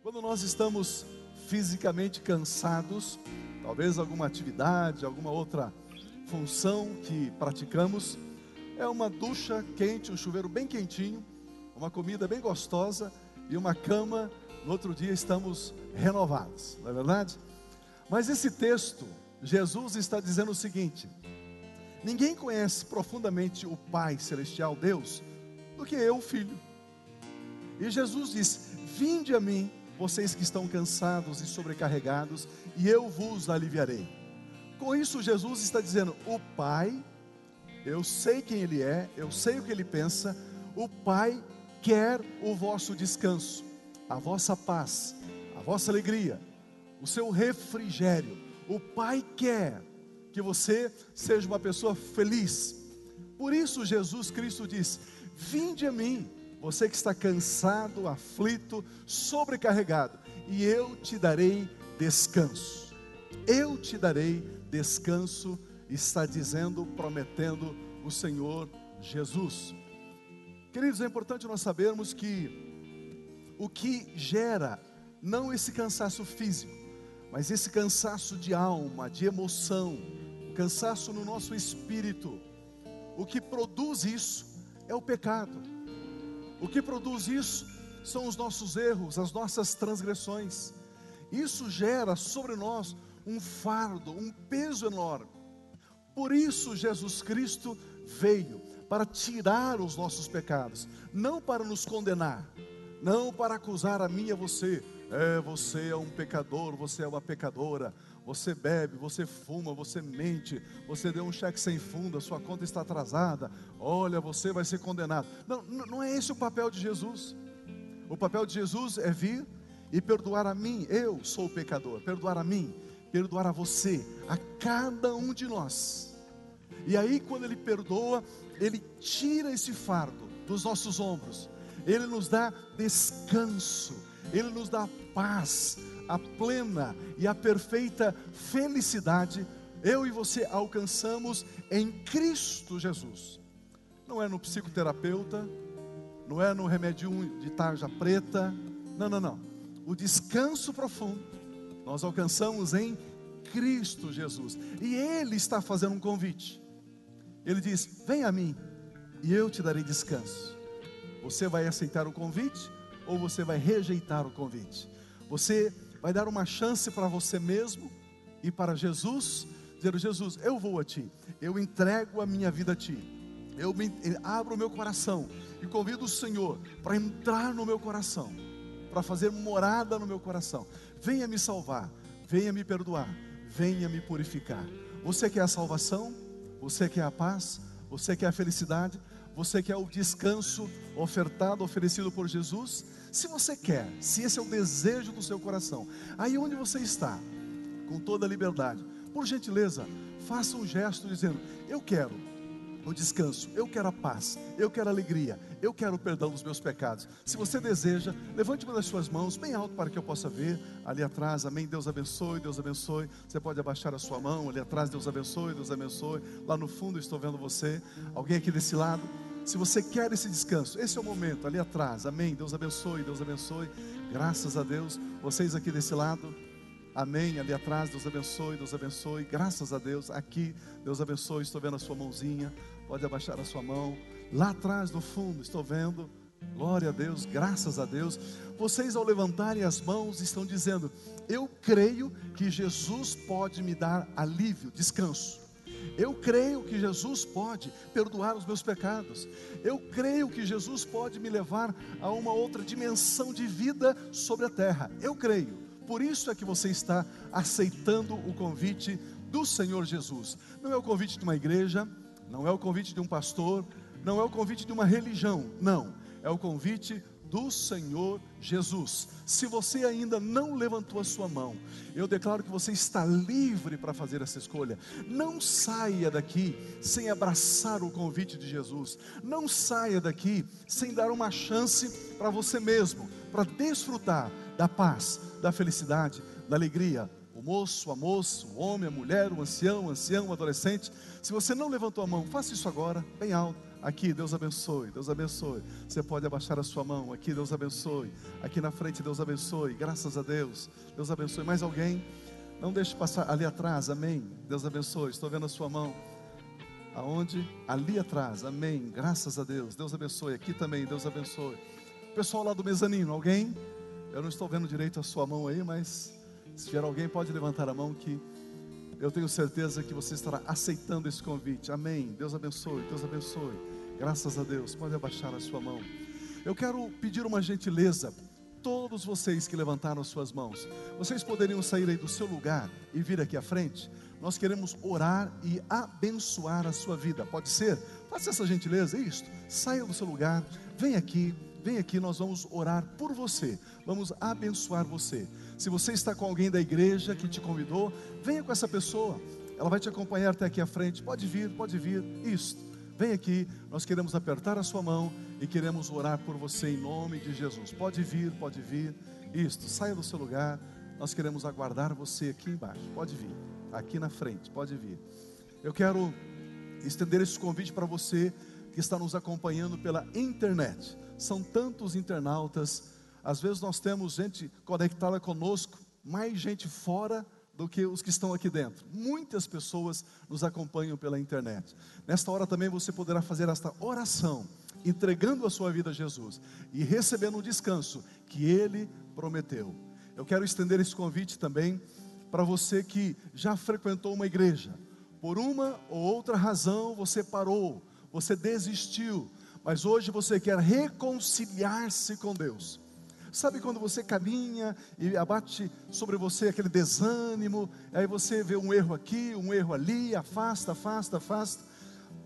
Quando nós estamos fisicamente cansados, talvez alguma atividade, alguma outra função que praticamos, é uma ducha quente, um chuveiro bem quentinho, uma comida bem gostosa e uma cama. No outro dia estamos renovados, não é verdade? Mas esse texto, Jesus está dizendo o seguinte: ninguém conhece profundamente o Pai Celestial, Deus, do que eu, o Filho. E Jesus diz: vinde a mim, vocês que estão cansados e sobrecarregados, e eu vos aliviarei. Com isso Jesus está dizendo: o Pai, eu sei quem Ele é, eu sei o que Ele pensa. O Pai quer o vosso descanso, a vossa paz, a vossa alegria, o seu refrigério. O Pai quer que você seja uma pessoa feliz. Por isso Jesus Cristo diz: vinde a mim, você que está cansado, aflito, sobrecarregado, e eu te darei descanso. Eu te darei descanso, está dizendo, prometendo o Senhor Jesus. Queridos, é importante nós sabermos que o que gera, não esse cansaço físico, mas esse cansaço de alma, de emoção, cansaço no nosso espírito, o que produz isso é o pecado. O que produz isso são os nossos erros, as nossas transgressões. Isso gera sobre nós um fardo, um peso enorme. Por isso Jesus Cristo veio para tirar os nossos pecados, não para nos condenar, não para acusar a mim e a você. Você é um pecador, você é uma pecadora, você bebe, você fuma, você mente, você deu um cheque sem fundo, a sua conta está atrasada, olha, você vai ser condenado. Não é esse o papel de Jesus. O papel de Jesus é vir e perdoar a mim, eu sou o pecador, perdoar a mim, perdoar a você, a cada um de nós. E aí quando Ele perdoa, Ele tira esse fardo dos nossos ombros, Ele nos dá descanso, Ele nos dá paz, a plena e a perfeita felicidade. Eu e você alcançamos em Cristo Jesus. Não é no psicoterapeuta, não é no remédio de tarja preta, não. O descanso profundo nós alcançamos em Cristo Jesus. E Ele está fazendo um convite. Ele diz: vem a mim e eu te darei descanso. Você vai aceitar o convite ou você vai rejeitar o convite? Você vai dar uma chance para você mesmo e para Jesus, dizer: Jesus, eu vou a Ti, eu entrego a minha vida a Ti, eu abro o meu coração e convido o Senhor para entrar no meu coração, para fazer morada no meu coração. Venha me salvar, venha me perdoar, venha me purificar. Você quer a salvação? Você quer a paz? Você quer a felicidade? Você quer o descanso ofertado, oferecido por Jesus? Se você quer, se esse é o desejo do seu coração, aí onde você está, com toda a liberdade, por gentileza, faça um gesto dizendo: eu quero o descanso, eu quero a paz, eu quero a alegria, eu quero o perdão dos meus pecados. Se você deseja, levante uma das suas mãos bem alto para que eu possa ver ali atrás. Amém, Deus abençoe, Deus abençoe. Você pode abaixar a sua mão ali atrás. Deus abençoe, Deus abençoe. Lá no fundo estou vendo você. Alguém aqui desse lado? Se você quer esse descanso, esse é o momento, ali atrás. Amém, Deus abençoe, Deus abençoe. Graças a Deus. Vocês aqui desse lado, amém, ali atrás, Deus abençoe, graças a Deus. Aqui, Deus abençoe, estou vendo a sua mãozinha, pode abaixar a sua mão. Lá atrás, no fundo, estou vendo, glória a Deus, graças a Deus. Vocês, ao levantarem as mãos, estão dizendo: eu creio que Jesus pode me dar alívio, descanso. Eu creio que Jesus pode perdoar os meus pecados. Eu creio que Jesus pode me levar a uma outra dimensão de vida sobre a terra. Eu creio. Por isso é que você está aceitando o convite do Senhor Jesus. Não é o convite de uma igreja, não é o convite de um pastor, não é o convite de uma religião, não. É o convite do Senhor Jesus. Se você ainda não levantou a sua mão, eu declaro que você está livre para fazer essa escolha. Não saia daqui sem abraçar o convite de Jesus. Não saia daqui sem dar uma chance para você mesmo, para desfrutar da paz, da felicidade, da alegria. O moço, a moça, o homem, a mulher, o ancião, o adolescente. Se você não levantou a mão, faça isso agora, bem alto. Aqui, Deus abençoe, Deus abençoe. Você pode abaixar a sua mão. Aqui, Deus abençoe. Aqui na frente, Deus abençoe. Graças a Deus, Deus abençoe. Mais alguém? Não deixe passar. Ali atrás, amém. Deus abençoe. Estou vendo a sua mão. Aonde? Ali atrás, amém. Graças a Deus, Deus abençoe. Aqui também, Deus abençoe. Pessoal lá do mezanino, alguém? Eu não estou vendo direito a sua mão aí, mas se tiver alguém, pode levantar a mão, que eu tenho certeza que você estará aceitando esse convite. Amém. Deus abençoe, Deus abençoe. Graças a Deus. Pode abaixar a sua mão. Eu quero pedir uma gentileza. Todos vocês que levantaram as suas mãos, vocês poderiam sair aí do seu lugar e vir aqui à frente? Nós queremos orar e abençoar a sua vida. Pode ser? Faça essa gentileza. Isto. Saia do seu lugar. Vem aqui. Vem aqui, nós vamos orar por você, vamos abençoar você. Se você está com alguém da igreja que te convidou, venha com essa pessoa, ela vai te acompanhar até aqui à frente. Pode vir, isso. Vem aqui, nós queremos apertar a sua mão e queremos orar por você em nome de Jesus. Pode vir, isto. Saia do seu lugar, nós queremos aguardar você aqui embaixo. Pode vir, aqui na frente, pode vir. Eu quero estender esse convite para você que está nos acompanhando pela internet. São tantos internautas, às vezes nós temos gente conectada conosco, mais gente fora do que os que estão aqui dentro. Muitas pessoas nos acompanham pela internet. Nesta hora também você poderá fazer esta oração, entregando a sua vida a Jesus e recebendo o descanso que Ele prometeu. Eu quero estender esse convite também para você que já frequentou uma igreja. Por uma ou outra razão você parou, você desistiu, mas hoje você quer reconciliar-se com Deus. Sabe quando você caminha e abate sobre você aquele desânimo, aí você vê um erro aqui, um erro ali, afasta.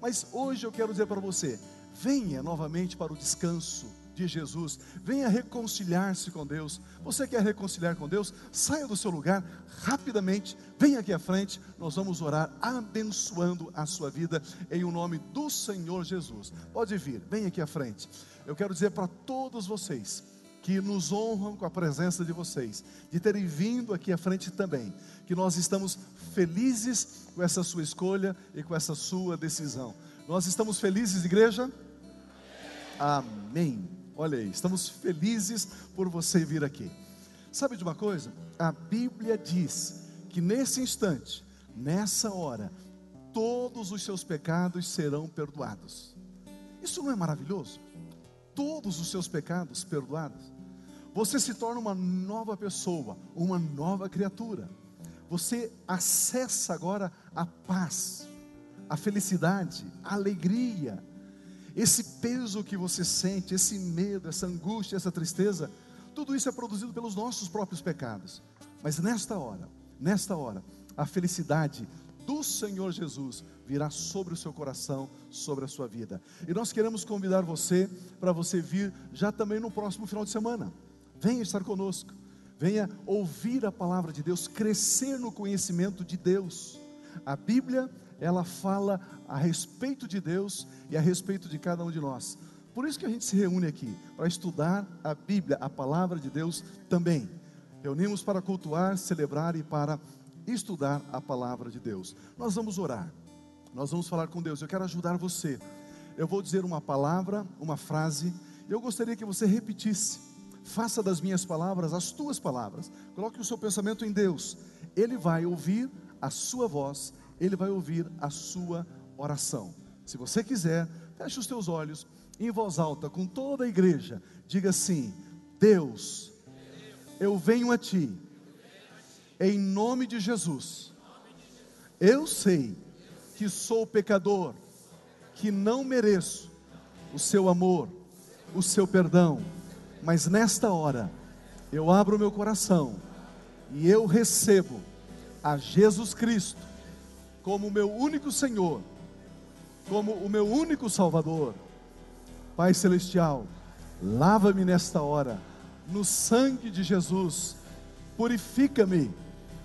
Mas hoje eu quero dizer para você, venha novamente para o descanso de Jesus, venha reconciliar-se com Deus. Você quer reconciliar com Deus? Saia do seu lugar rapidamente, venha aqui à frente, nós vamos orar abençoando a sua vida em o nome do Senhor Jesus. Pode vir, venha aqui à frente. Eu quero dizer para todos vocês que nos honram com a presença de vocês, de terem vindo aqui à frente também, que nós estamos felizes com essa sua escolha e com essa sua decisão. Nós estamos felizes, igreja? Amém. Olha aí, estamos felizes por você vir aqui. Sabe de uma coisa? A Bíblia diz que nesse instante, nessa hora, todos os seus pecados serão perdoados. Isso não é maravilhoso? Todos os seus pecados perdoados. Você se torna uma nova pessoa, uma nova criatura. Você acessa agora a paz, a felicidade, a alegria. Esse peso que você sente, esse medo, essa angústia, essa tristeza, tudo isso é produzido pelos nossos próprios pecados. Mas nesta hora, a felicidade do Senhor Jesus virá sobre o seu coração, sobre a sua vida. E nós queremos convidar você, para você vir já também no próximo final de semana. Venha estar conosco, venha ouvir a palavra de Deus, crescer no conhecimento de Deus. A Bíblia, ela fala a respeito de Deus e a respeito de cada um de nós. Por isso que a gente se reúne aqui, para estudar a Bíblia, a palavra de Deus também. Reunimos para cultuar, celebrar e para estudar a palavra de Deus. Nós vamos orar, nós vamos falar com Deus. Eu quero ajudar você. Eu vou dizer uma palavra, uma frase, e eu gostaria que você repetisse. Faça das minhas palavras as tuas palavras. Coloque o seu pensamento em Deus. Ele vai ouvir a sua voz, Ele vai ouvir a sua oração. Se você quiser, feche os teus olhos, em voz alta, com toda a igreja, diga assim: Deus, eu venho a Ti, em nome de Jesus. Eu sei que sou pecador, que não mereço o Seu amor, o Seu perdão, mas nesta hora, eu abro o meu coração, e eu recebo a Jesus Cristo, como o meu único Senhor, como o meu único Salvador. Pai Celestial, lava-me nesta hora, no sangue de Jesus, purifica-me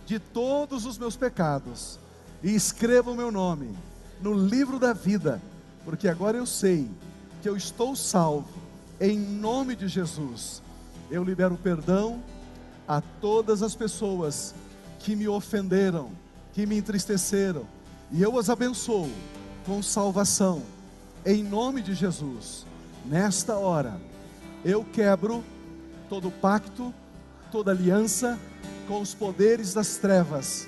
de todos os meus pecados, e escreva o meu nome no livro da vida, porque agora eu sei que eu estou salvo, em nome de Jesus. Eu libero perdão a todas as pessoas que me ofenderam, que me entristeceram, e eu as abençoo com salvação, em nome de Jesus. Nesta hora, eu quebro todo pacto, toda aliança com os poderes das trevas,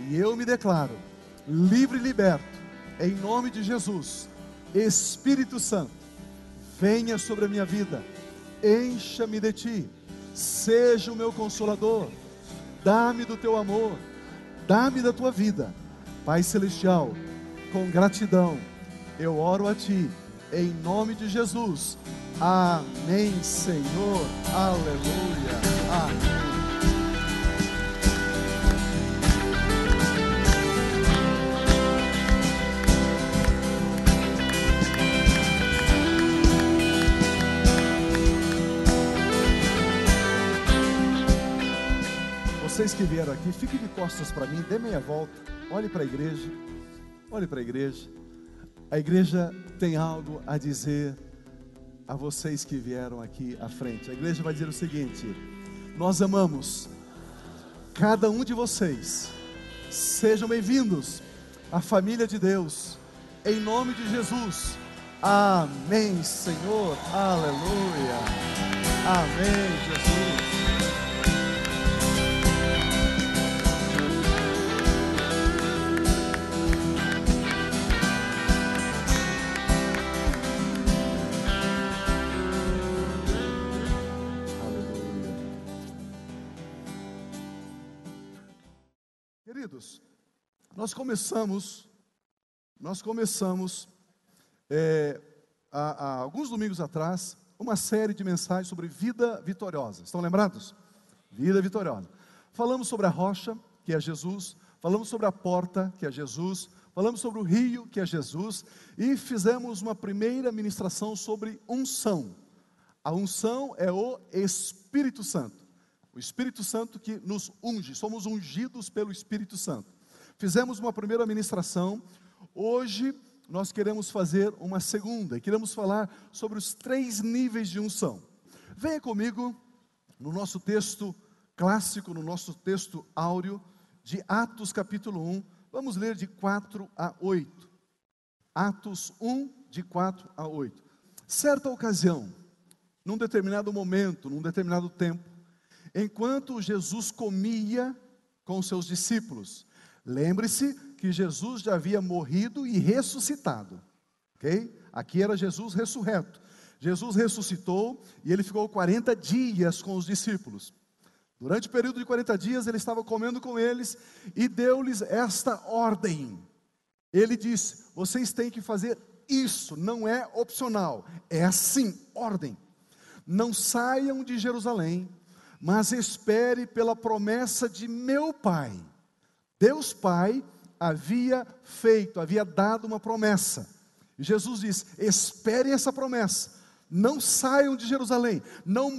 e eu me declaro livre e liberto, em nome de Jesus. Espírito Santo, venha sobre a minha vida, encha-me de Ti, seja o meu consolador, dá-me do Teu amor, dá-me da Tua vida. Pai Celestial, com gratidão, eu oro a Ti, em nome de Jesus. Amém, Senhor, aleluia, amém. Vocês que vieram aqui, fiquem de costas para mim, dê meia volta, olhe para a igreja, olhe para a igreja. A igreja tem algo a dizer a vocês que vieram aqui à frente. A igreja vai dizer o seguinte: nós amamos cada um de vocês, sejam bem-vindos à família de Deus, em nome de Jesus. Amém, Senhor, aleluia, amém, Jesus. Queridos, nós começamos há alguns domingos atrás uma série de mensagens sobre vida vitoriosa. Estão lembrados? Vida vitoriosa. Falamos sobre a rocha, que é Jesus, falamos sobre a porta, que é Jesus, falamos sobre o rio, que é Jesus, e fizemos uma primeira ministração sobre unção. A unção é o Espírito Santo. O Espírito Santo que nos unge, somos ungidos pelo Espírito Santo. Fizemos uma primeira ministração, hoje nós queremos fazer uma segunda, e queremos falar sobre os 3 níveis de unção. Venha comigo no nosso texto clássico, no nosso texto áureo, de Atos capítulo 1, vamos ler de 4 a 8. Atos 1, de 4 a 8. Certa ocasião, num determinado momento, num determinado tempo, enquanto Jesus comia com seus discípulos, lembre-se que Jesus já havia morrido e ressuscitado, ok? Aqui era Jesus ressurreto. Jesus ressuscitou e ele ficou 40 dias com os discípulos. Durante o período de 40 dias ele estava comendo com eles e deu-lhes esta ordem. Ele disse: vocês têm que fazer isso, não é opcional, é assim, ordem. Não saiam de Jerusalém, mas espere pela promessa de meu Pai. Deus Pai havia dado uma promessa. E Jesus diz: esperem essa promessa. Não saiam de Jerusalém, não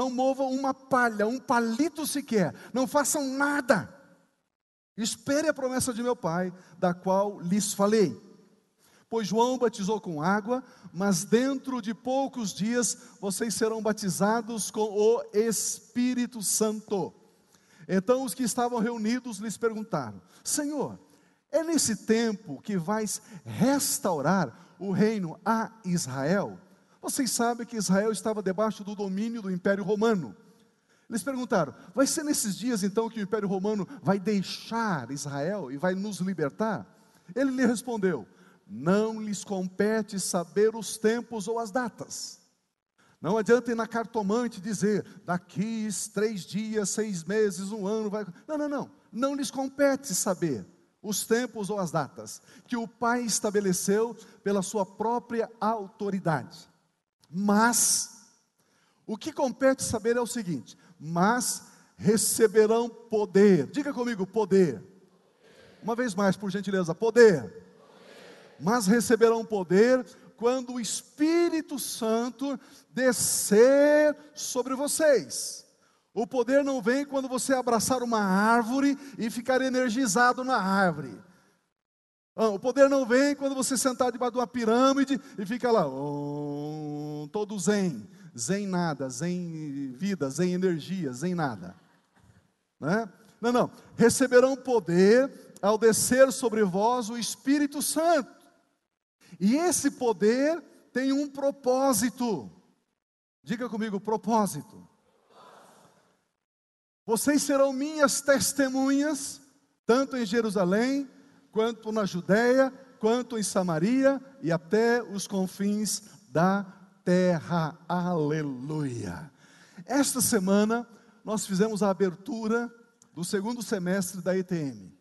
movam uma palha, um palito sequer, não façam nada. Espere a promessa de meu Pai, da qual lhes falei. Pois João batizou com água, mas dentro de poucos dias vocês serão batizados com o Espírito Santo. Então os que estavam reunidos lhes perguntaram: Senhor, é nesse tempo que vais restaurar o reino a Israel? Vocês sabem que Israel estava debaixo do domínio do Império Romano. Eles perguntaram: vai ser nesses dias então que o Império Romano vai deixar Israel e vai nos libertar? Ele lhe respondeu: não lhes compete saber os tempos ou as datas. Não adianta ir na cartomante dizer: daqui 3 dias, 6 meses, 1 ano vai... Não lhes compete saber os tempos ou as datas que o Pai estabeleceu pela sua própria autoridade. Mas o que compete saber é o seguinte: mas receberão poder. Diga comigo: poder. Uma vez mais, por gentileza: poder. Mas receberão poder quando o Espírito Santo descer sobre vocês. O poder não vem quando você abraçar uma árvore e ficar energizado na árvore. O poder não vem quando você sentar debaixo de uma pirâmide e fica lá, todo zen. Zen nada, zen vida, zen energia, zen nada. Né? Não. Receberão poder ao descer sobre vós o Espírito Santo. E esse poder tem um propósito. Diga comigo, propósito. Vocês serão minhas testemunhas, tanto em Jerusalém, quanto na Judéia, quanto em Samaria e até os confins da terra. Aleluia. Esta semana nós fizemos a abertura do segundo semestre da ETM.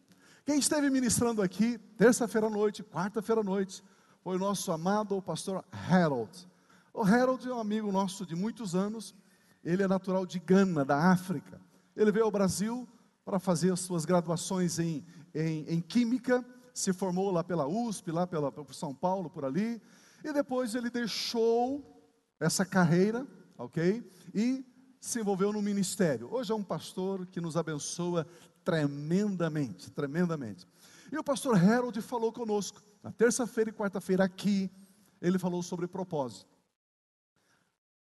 Quem esteve ministrando aqui, terça-feira à noite, quarta-feira à noite, foi o nosso amado pastor Harold. O Harold é um amigo nosso de muitos anos, ele é natural de Gana, da África. Ele veio ao Brasil para fazer as suas graduações em Química, se formou lá pela USP, por São Paulo, por ali, e depois ele deixou essa carreira, ok? E se envolveu no ministério. Hoje é um pastor que nos abençoa tremendamente, tremendamente. E o pastor Harold falou conosco, na terça-feira e quarta-feira aqui, ele falou sobre propósito.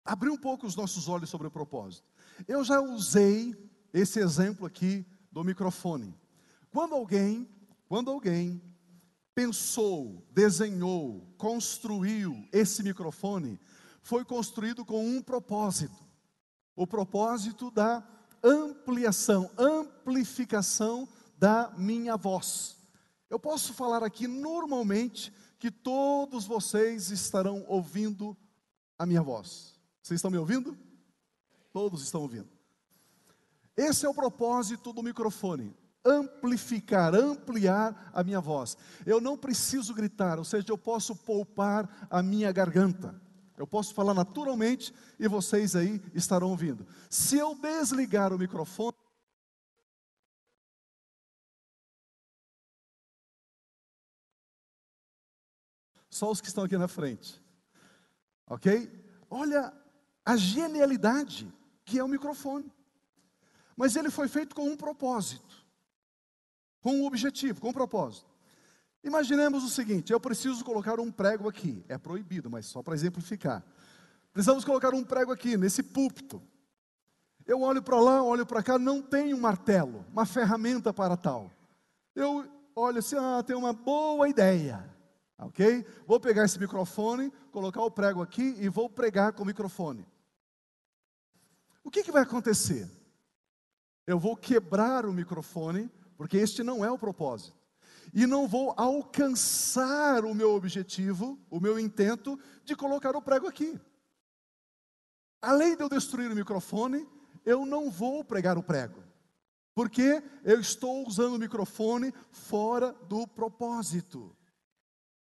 Abriu um pouco os nossos olhos sobre o propósito. Eu já usei esse exemplo aqui do microfone. Quando alguém pensou, desenhou, construiu esse microfone, foi construído com um propósito. O propósito da amplificação da minha voz. Eu posso falar aqui normalmente que todos vocês estarão ouvindo a minha voz. Vocês estão me ouvindo? Todos estão ouvindo. Esse é o propósito do microfone. Ampliar a minha voz. Eu não preciso gritar, ou seja, eu posso poupar a minha garganta. Eu posso falar naturalmente e vocês aí estarão ouvindo. Se eu desligar o microfone, só os que estão aqui na frente, ok? Olha a genialidade que é o microfone. Mas ele foi feito com um propósito, com um objetivo, com um propósito. Imaginemos o seguinte: eu preciso colocar um prego aqui, é proibido, mas só para exemplificar. Precisamos colocar um prego aqui, nesse púlpito. Eu olho para lá, olho para cá, não tem um martelo, uma ferramenta para tal. Eu olho assim, tem uma boa ideia, ok? Vou pegar esse microfone, colocar o prego aqui e vou pregar com o microfone. O que vai acontecer? Eu vou quebrar o microfone, porque este não é o propósito. E não vou alcançar o meu objetivo, o meu intento de colocar o prego aqui. Além de eu destruir o microfone, eu não vou pregar o prego. Porque eu estou usando o microfone fora do propósito.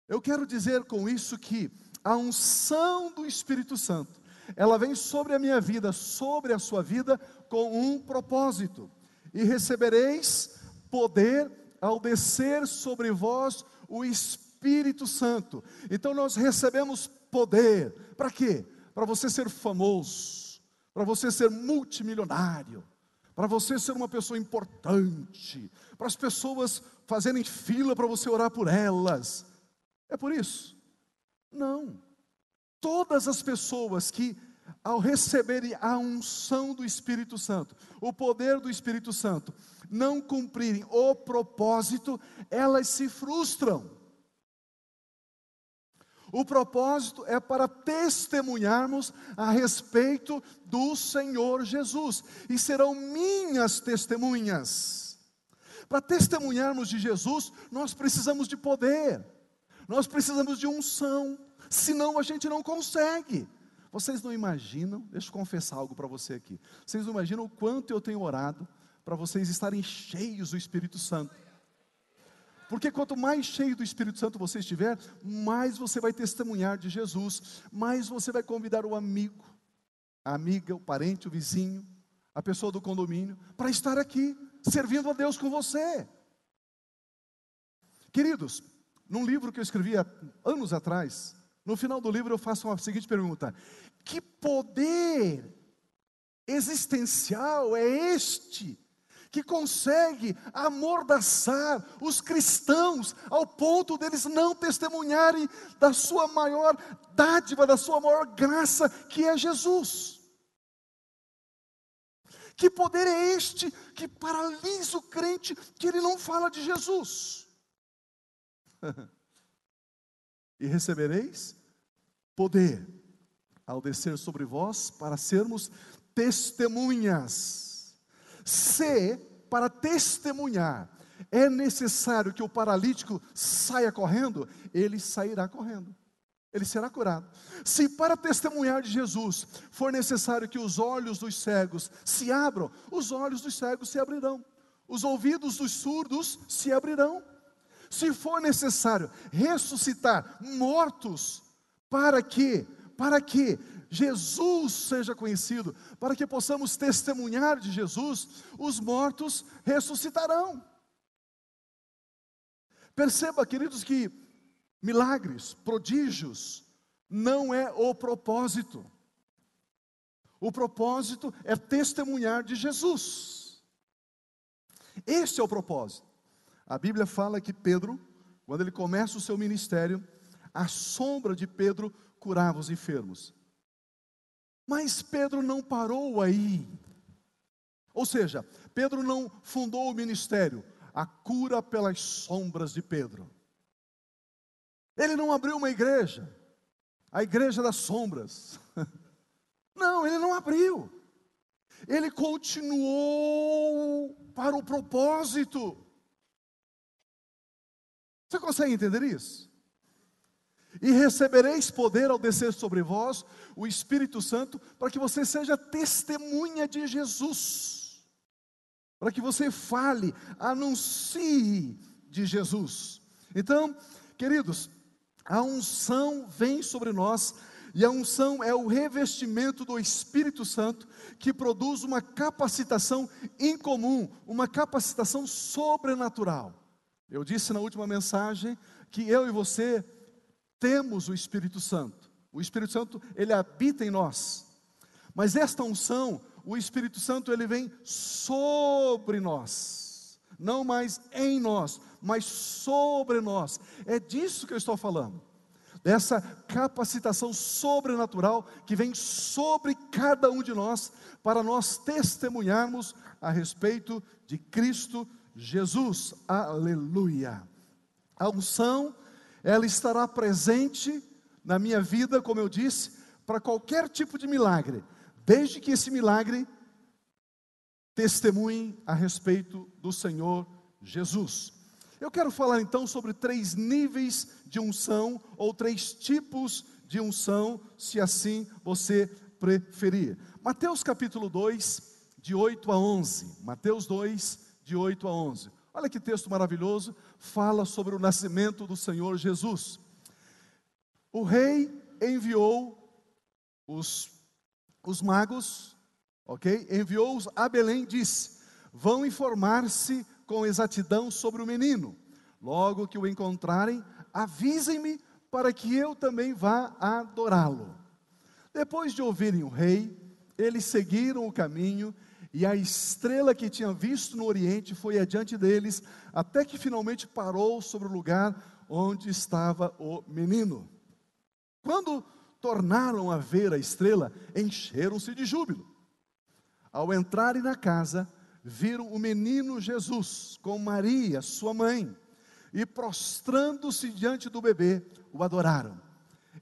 Eu quero dizer com isso que a unção do Espírito Santo, ela vem sobre a minha vida, sobre a sua vida, com um propósito. E recebereis poder ao descer sobre vós o Espírito Santo. Então nós recebemos poder. Para quê? Para você ser famoso, para você ser multimilionário, para você ser uma pessoa importante, para as pessoas fazerem fila para você orar por elas. É por isso? Não. Todas as pessoas que, ao receberem a unção do Espírito Santo, o poder do Espírito Santo, não cumprirem o propósito, elas se frustram. O propósito é para testemunharmos a respeito do Senhor Jesus, e serão minhas testemunhas. Para testemunharmos de Jesus, nós precisamos de poder, nós precisamos de unção, senão a gente não consegue. Vocês não imaginam, deixa eu confessar algo para você aqui, vocês não imaginam o quanto eu tenho orado para vocês estarem cheios do Espírito Santo. Porque quanto mais cheio do Espírito Santo você estiver, mais você vai testemunhar de Jesus, mais você vai convidar o amigo, a amiga, o parente, o vizinho, a pessoa do condomínio, para estar aqui, servindo a Deus com você. Queridos, num livro que eu escrevi há anos atrás, no final do livro eu faço a seguinte pergunta: que poder existencial é este que consegue amordaçar os cristãos ao ponto deles não testemunharem da sua maior dádiva, da sua maior graça, que é Jesus? Que poder é este que paralisa o crente, que ele não fala de Jesus? e recebereis poder ao descer sobre vós para sermos testemunhas. Se para testemunhar é necessário que o paralítico saia correndo, ele sairá correndo, ele será curado. Se para testemunhar de Jesus for necessário que os olhos dos cegos se abram, os olhos dos cegos se abrirão, os ouvidos dos surdos se abrirão. Se for necessário ressuscitar mortos, para que Jesus seja conhecido, para que possamos testemunhar de Jesus, os mortos ressuscitarão. Perceba, queridos, que milagres, prodígios, não é o propósito. O propósito é testemunhar de Jesus. Este é o propósito. A Bíblia fala que Pedro, quando ele começa o seu ministério, a sombra de Pedro curava os enfermos. Mas Pedro não parou aí. Ou seja, Pedro não fundou o ministério, a cura pelas sombras de Pedro. Ele não abriu uma igreja, a igreja das sombras. Não, ele não abriu. Ele continuou para o propósito. Você consegue entender isso? E recebereis poder ao descer sobre vós o Espírito Santo, para que você seja testemunha de Jesus, para que você fale, anuncie de Jesus. Então, queridos, a unção vem sobre nós, e a unção é o revestimento do Espírito Santo, que produz uma capacitação incomum, uma capacitação sobrenatural. Eu disse na última mensagem que eu e você temos o Espírito Santo. O Espírito Santo, ele habita em nós. Mas esta unção, o Espírito Santo, ele vem sobre nós. Não mais em nós, mas sobre nós. É disso que eu estou falando. Dessa capacitação sobrenatural que vem sobre cada um de nós, para nós testemunharmos a respeito de Cristo Jesus. Aleluia. A unção, ela estará presente na minha vida, como eu disse, para qualquer tipo de milagre, desde que esse milagre testemunhe a respeito do Senhor Jesus. Eu quero falar então sobre 3 níveis de unção, ou 3 tipos de unção, se assim você preferir. Mateus capítulo 2, de 8 a 11. Mateus 2, de 8 a 11. Olha que texto maravilhoso, fala sobre o nascimento do Senhor Jesus. O rei enviou os magos, ok? Enviou-os a Belém, disse: vão informar-se com exatidão sobre o menino. Logo que o encontrarem, avisem-me para que eu também vá adorá-lo. Depois de ouvirem o rei, eles seguiram o caminho, e a estrela que tinham visto no oriente foi adiante deles, até que finalmente parou sobre o lugar onde estava o menino. Quando tornaram a ver a estrela, encheram-se de júbilo. Ao entrarem na casa, viram o menino Jesus com Maria, sua mãe, e prostrando-se diante do bebê, o adoraram.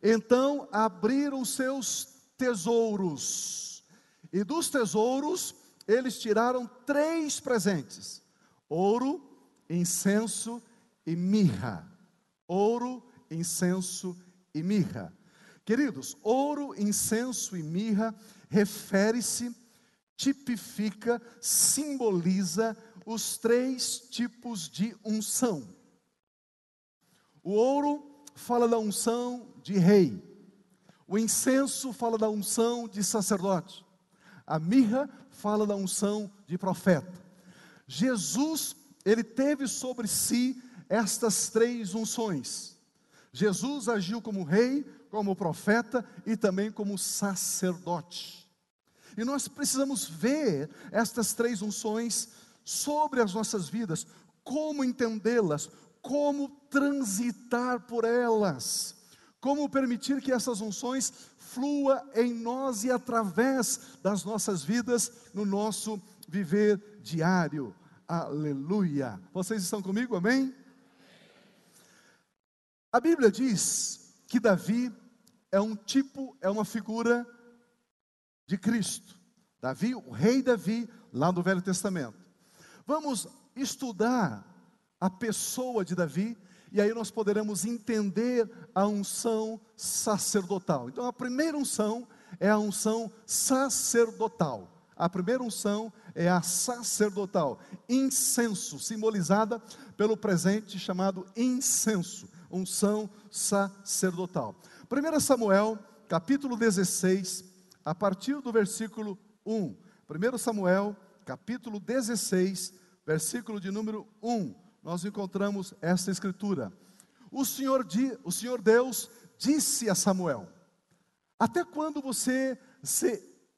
Então abriram seus tesouros, e dos tesouros eles tiraram 3 presentes: ouro, incenso e mirra. Ouro, incenso e mirra. Queridos, ouro, incenso e mirra refere-se, tipifica, simboliza os 3 tipos de unção. O ouro fala da unção de rei. O incenso fala da unção de sacerdote. A mirra fala da unção de profeta. Jesus, ele teve sobre si estas 3 unções. Jesus agiu como rei, como profeta e também como sacerdote. E nós precisamos ver estas 3 unções sobre as nossas vidas, como entendê-las, como transitar por elas, como permitir que essas unções flua em nós e através das nossas vidas, no nosso viver diário. Aleluia. Vocês estão comigo? Amém? A Bíblia diz que Davi é um tipo, é uma figura de Cristo. Davi, o rei Davi, lá do Velho Testamento. Vamos estudar a pessoa de Davi, e aí nós poderemos entender a unção sacerdotal. Então a primeira unção é a unção sacerdotal. A primeira unção é a sacerdotal, incenso, simbolizada pelo presente chamado incenso, unção sacerdotal. 1 Samuel, capítulo 16, a partir do versículo 1. 1 Samuel, capítulo 16, versículo de número 1. Nós encontramos esta escritura. O Senhor Deus disse a Samuel: até quando você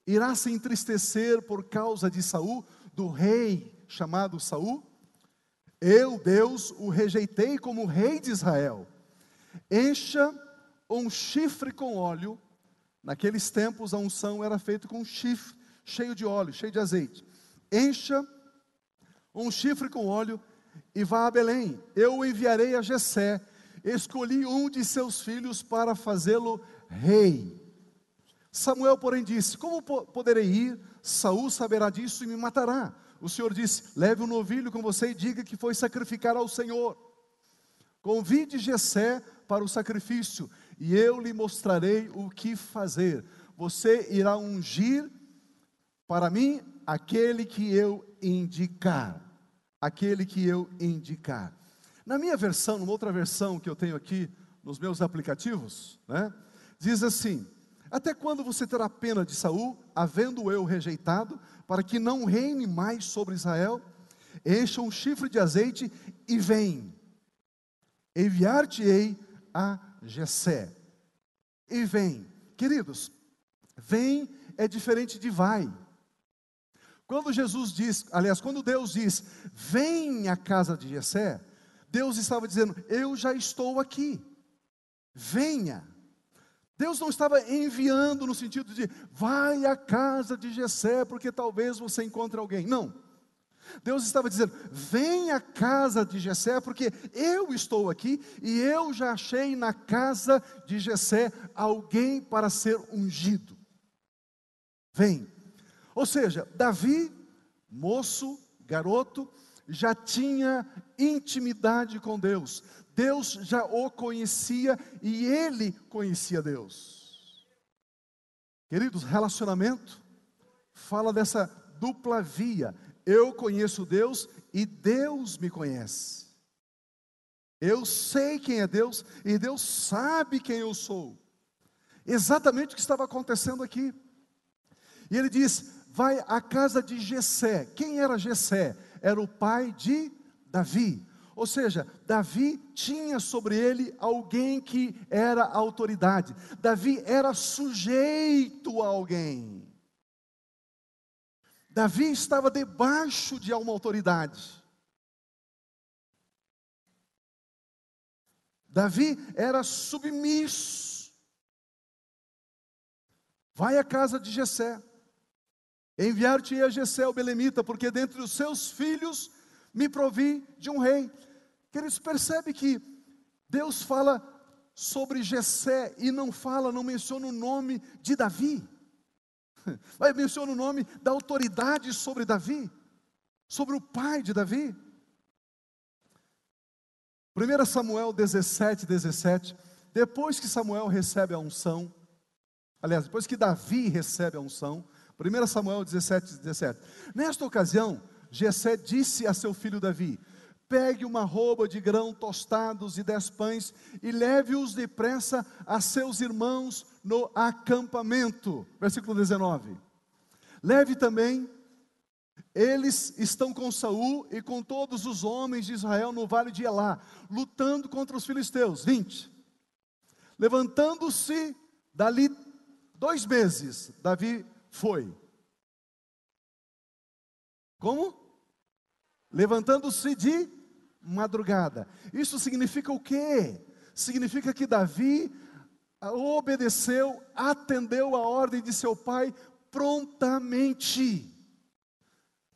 irá se entristecer por causa de Saul, do rei chamado Saul? Eu, Deus, o rejeitei como rei de Israel. Encha um chifre com óleo. Naqueles tempos a unção era feita com um chifre cheio de óleo, cheio de azeite. Encha um chifre com óleo e vá a Belém. Eu o enviarei a Jessé. Escolhi um de seus filhos para fazê-lo rei. Samuel, porém, disse: como poderei ir? Saul saberá disso e me matará. O Senhor disse: leve um novilho com você e diga que foi sacrificar ao Senhor. Convide Jessé para o sacrifício e eu lhe mostrarei o que fazer. Você irá ungir para mim aquele que eu indicar. Aquele que eu indicar. Na minha versão, numa outra versão que eu tenho aqui nos meus aplicativos, diz assim: até quando você terá pena de Saul, havendo eu rejeitado, para que não reine mais sobre Israel? Encha um chifre de azeite e vem. Enviar-te-ei a Jessé. E vem. Queridos, vem é diferente de vai. Quando Jesus diz, aliás, quando Deus diz, vem à casa de Jessé, Deus estava dizendo, eu já estou aqui, venha. Deus não estava enviando no sentido de, vai à casa de Jessé, porque talvez você encontre alguém. Não. Deus estava dizendo, vem à casa de Jessé, porque eu estou aqui, e eu já achei na casa de Jessé alguém para ser ungido. Vem. Ou seja, Davi, moço, garoto, já tinha intimidade com Deus. Deus já o conhecia e ele conhecia Deus. Queridos, relacionamento fala dessa dupla via. Eu conheço Deus e Deus me conhece. Eu sei quem é Deus e Deus sabe quem eu sou. Exatamente o que estava acontecendo aqui. E ele diz, vai à casa de Jessé. Quem era Jessé? Era o pai de Davi. Ou seja, Davi tinha sobre ele alguém que era autoridade. Davi era sujeito a alguém. Davi estava debaixo de uma autoridade. Davi era submisso. Vai à casa de Jessé. Enviar-te a Jessé o belemita, porque dentre os seus filhos me provi de um rei. Queridos, percebe que Deus fala sobre Jessé e não menciona o nome de Davi. Mas menciona o nome da autoridade sobre Davi, sobre o pai de Davi. 1 Samuel 17, depois que Samuel recebe a unção, aliás, depois que Davi recebe a unção, 1 Samuel 17. Nesta ocasião, Jessé disse a seu filho Davi, pegue uma arroba de grão tostados e 10 pães, e leve-os depressa a seus irmãos no acampamento. Versículo 19. Leve também, eles estão com Saul e com todos os homens de Israel no vale de Elá, lutando contra os filisteus. 20. Levantando-se dali 2 meses, Davi foi. Como? Levantando-se de madrugada. Isso significa o quê? Significa que Davi obedeceu, atendeu a ordem de seu pai prontamente.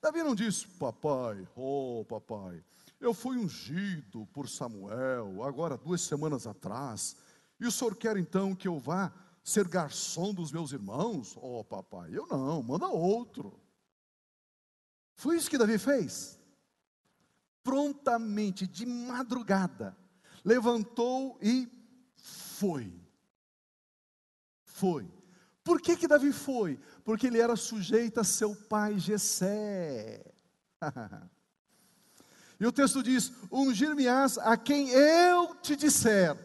Davi não disse, papai, eu fui ungido por Samuel, agora 2 semanas atrás, E o senhor quer então que eu vá ser garçom dos meus irmãos? Oh, papai, eu não, manda outro. Foi isso que Davi fez. Prontamente, de madrugada, levantou e foi. Foi. Por que Davi foi? Porque ele era sujeito a seu pai Jessé. E o texto diz: ungir-me-ás a quem eu te disser.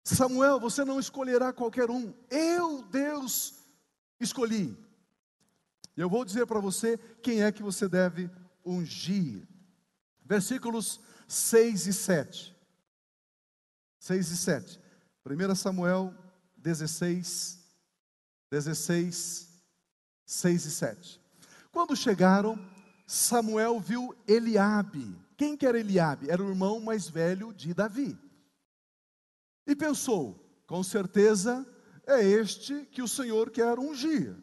Samuel, você não escolherá qualquer um. Eu, Deus, escolhi. Eu vou dizer para você quem é que você deve ungir. Versículos 6 e 7. 6 e 7. 1 Samuel 16, 6 e 7. Quando chegaram, Samuel viu Eliabe. Quem que era Eliabe? Era o irmão mais velho de Davi. E pensou, com certeza é este que o Senhor quer ungir.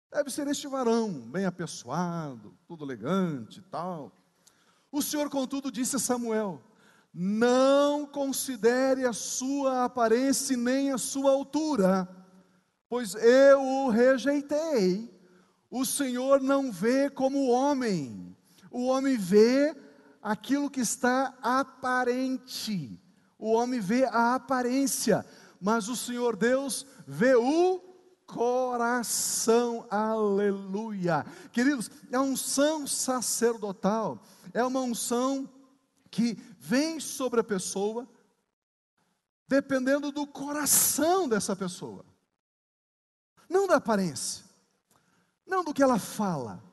Deve ser este varão, bem apessoado, tudo elegante e tal. O Senhor, contudo, disse a Samuel: não considere a sua aparência nem a sua altura, pois eu o rejeitei. O Senhor não vê como o homem vê aquilo que está aparente, o homem vê a aparência, mas o Senhor Deus vê o coração. Aleluia. Queridos, a unção sacerdotal é uma unção que vem sobre a pessoa, dependendo do coração dessa pessoa, não da aparência, não do que ela fala,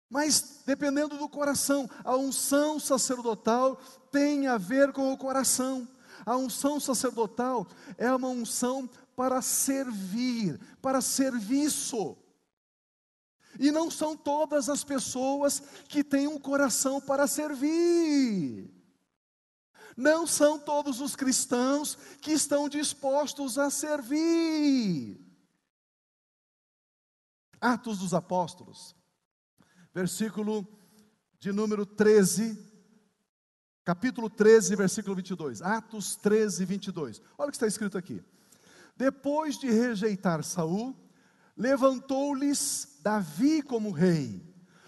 mas dependendo do coração. A unção sacerdotal tem a ver com o coração. A unção sacerdotal é uma unção para servir, para serviço. E não são todas as pessoas que têm um coração para servir. Não são todos os cristãos que estão dispostos a servir. Atos dos Apóstolos, versículo de número 13, capítulo 13, versículo 22. Atos 13, 22. Olha o que está escrito aqui. Depois de rejeitar Saul, levantou-lhes Davi como rei,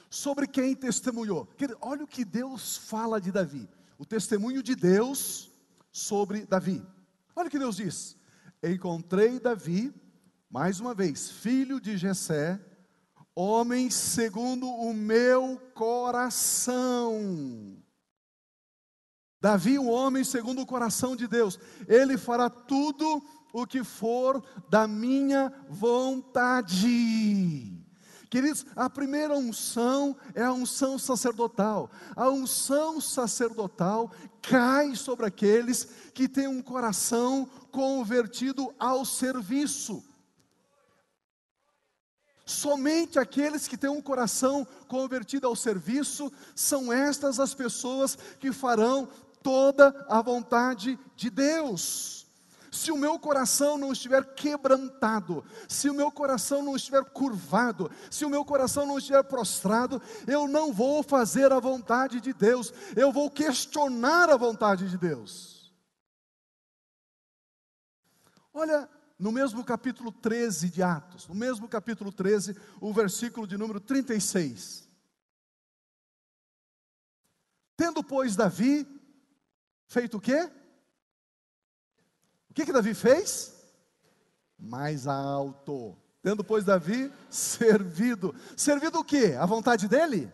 sobre quem testemunhou. Olha o que Deus fala de Davi, o testemunho de Deus sobre Davi. Olha o que Deus diz: encontrei Davi, mais uma vez, filho de Jessé, homem segundo o meu coração. Davi, um homem segundo o coração de Deus. Ele fará tudo o que for da minha vontade. Queridos, a primeira unção é a unção sacerdotal. A unção sacerdotal cai sobre aqueles que têm um coração convertido ao serviço. Somente aqueles que têm um coração convertido ao serviço, são estas as pessoas que farão toda a vontade de Deus. Se o meu coração não estiver quebrantado, se o meu coração não estiver curvado, se o meu coração não estiver prostrado, eu não vou fazer a vontade de Deus, eu vou questionar a vontade de Deus. Olha, no mesmo capítulo 13 de Atos, no mesmo capítulo 13, o versículo de número 36. Tendo, pois, Davi feito o quê? O que Davi fez? Mais alto. Tendo, pois, Davi servido. Servido o quê? A vontade dele?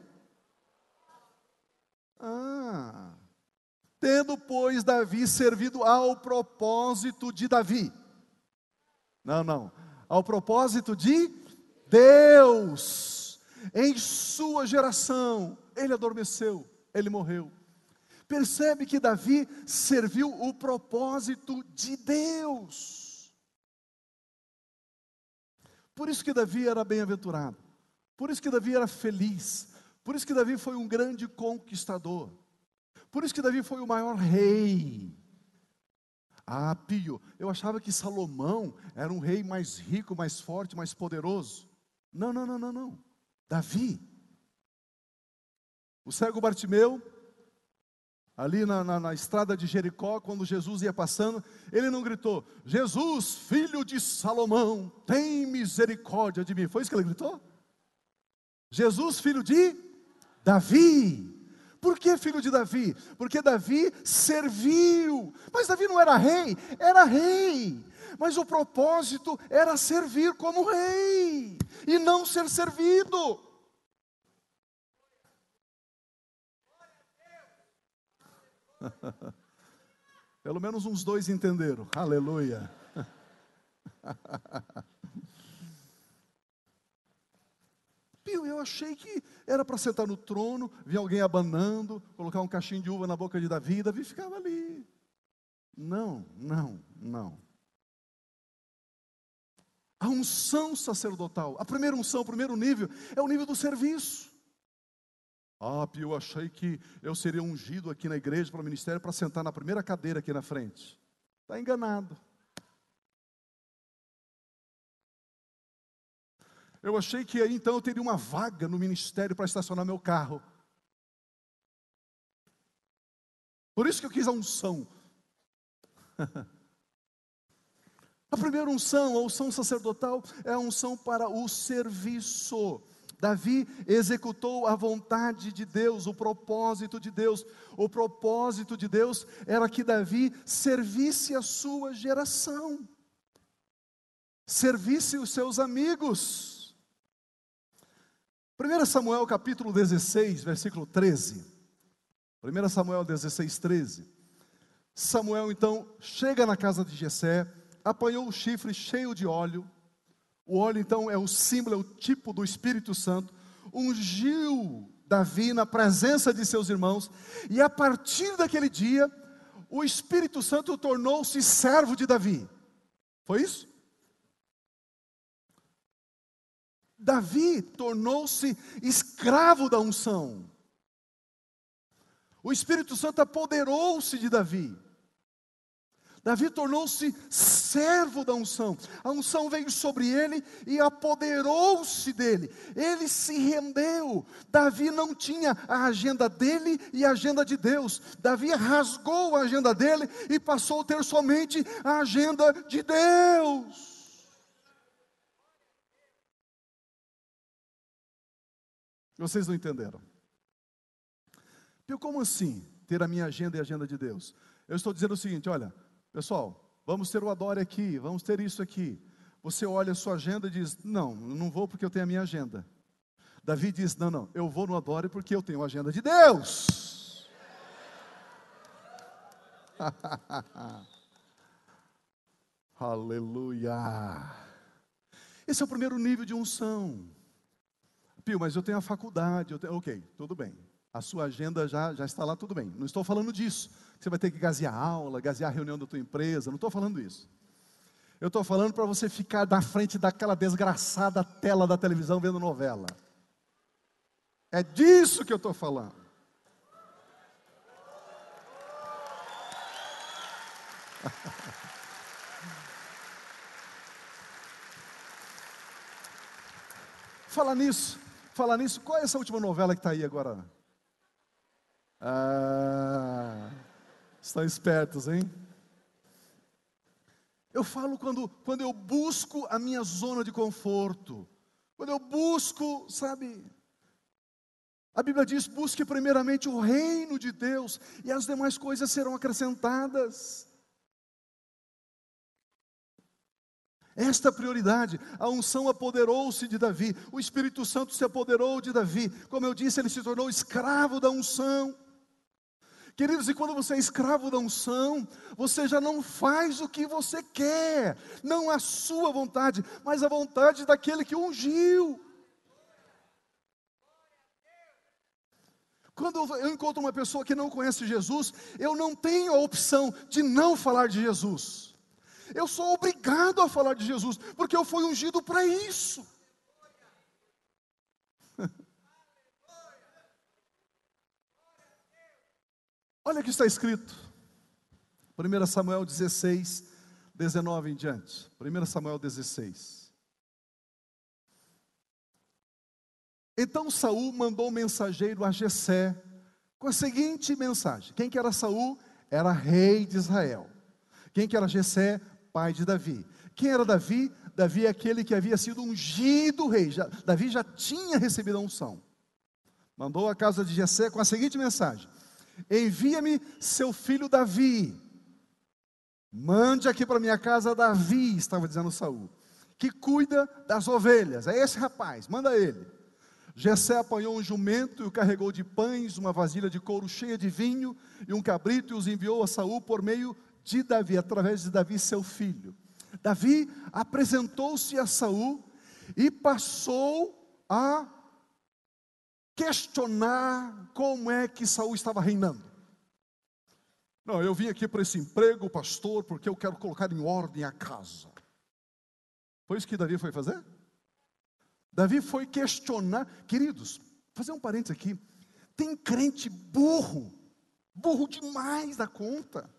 Tendo, pois, Davi servido ao propósito de Davi. Não. Ao propósito de Deus. Em sua geração, ele adormeceu, ele morreu. Percebe que Davi serviu o propósito de Deus. Por isso que Davi era bem-aventurado. Por isso que Davi era feliz. Por isso que Davi foi um grande conquistador. Por isso que Davi foi o maior rei. Pio, eu achava que Salomão era um rei mais rico, mais forte, mais poderoso. Não. Davi. O cego Bartimeu Ali na estrada de Jericó, quando Jesus ia passando, ele não gritou: Jesus, filho de Salomão, tem misericórdia de mim. Foi isso que ele gritou? Jesus, filho de Davi. Por que filho de Davi? Porque Davi serviu. Mas Davi não era rei? Era rei. Mas o propósito era servir como rei e não ser servido. Pelo menos uns dois entenderam. Aleluia. Pio, eu achei que era para sentar no trono, vir alguém abanando, colocar um cachinho de uva na boca de Davi, Davi ficava ali. Não. A unção sacerdotal, a primeira unção, o primeiro nível, é o nível do serviço. Pio, eu achei que eu seria ungido aqui na igreja para o ministério para sentar na primeira cadeira aqui na frente. Está enganado. Eu achei que aí então eu teria uma vaga no ministério para estacionar meu carro. Por isso que eu quis a unção. A primeira unção, a unção sacerdotal, é a unção para o serviço. Davi executou a vontade de Deus, o propósito de Deus. O propósito de Deus era que Davi servisse a sua geração, servisse os seus amigos. 1 Samuel capítulo 16, versículo 13. 1 Samuel 16, 13. Samuel então chega na casa de Jessé, apanhou o chifre cheio de óleo. O óleo então é o símbolo, é o tipo do Espírito Santo. Ungiu Davi na presença de seus irmãos. E a partir daquele dia, o Espírito Santo tornou-se servo de Davi. Foi isso? Davi tornou-se escravo da unção. O Espírito Santo apoderou-se de Davi. Davi tornou-se servo da unção. A unção veio sobre ele e apoderou-se dele. Ele se rendeu. Davi não tinha a agenda dele e a agenda de Deus. Davi rasgou a agenda dele e passou a ter somente a agenda de Deus. Vocês não entenderam? Como assim, ter a minha agenda e a agenda de Deus? Eu estou dizendo o seguinte, olha, pessoal, vamos ter o Adore aqui, vamos ter isso aqui. Você olha a sua agenda e diz, não vou porque eu tenho a minha agenda. Davi diz, não, eu vou no Adore porque eu tenho a agenda de Deus. Aleluia. Esse é o primeiro nível de unção. Pio, mas eu tenho a faculdade, ok, tudo bem. A sua agenda já está lá, tudo bem. Não estou falando disso. Você vai ter que gasear aula, gasear a reunião da tua empresa. Não estou falando isso. Eu estou falando para você ficar na frente daquela desgraçada tela da televisão vendo novela. É disso que eu estou falando. Falar nisso, qual é essa última novela que está aí agora? Estão espertos, hein? Eu falo quando eu busco a minha zona de conforto, quando eu busco, sabe? A Bíblia diz, busque primeiramente o reino de Deus, e as demais coisas serão acrescentadas. Esta prioridade, a unção apoderou-se de Davi, o Espírito Santo se apoderou de Davi, como eu disse, ele se tornou escravo da unção. Queridos, e quando você é escravo da unção, você já não faz o que você quer, não a sua vontade, mas a vontade daquele que ungiu. Quando eu encontro uma pessoa que não conhece Jesus, eu não tenho a opção de não falar de Jesus. Eu sou obrigado a falar de Jesus, porque eu fui ungido para isso. Olha o que está escrito, 1 Samuel 16, 19 em diante, 1 Samuel 16. Então Saul mandou um mensageiro a Jessé, com a seguinte mensagem. Quem que era Saul? Era rei de Israel. Quem que era Jessé? Pai de Davi. Quem era Davi? Davi é aquele que havia sido ungido rei. Davi já tinha recebido a unção. Mandou à casa de Jessé com a seguinte mensagem: envia-me seu filho Davi. Mande aqui para minha casa Davi, estava dizendo Saul, que cuida das ovelhas. É esse rapaz, manda ele. Jessé apanhou um jumento e o carregou de pães, uma vasilha de couro cheia de vinho e um cabrito, e os enviou a Saul por meio de Davi, através de Davi, seu filho. Davi apresentou-se a Saul e passou a questionar como é que Saul estava reinando. Não, eu vim aqui para esse emprego, pastor, porque eu quero colocar em ordem a casa. Foi isso que Davi foi fazer? Davi foi questionar. Queridos, vou fazer um parênteses aqui. Tem crente burro demais da conta.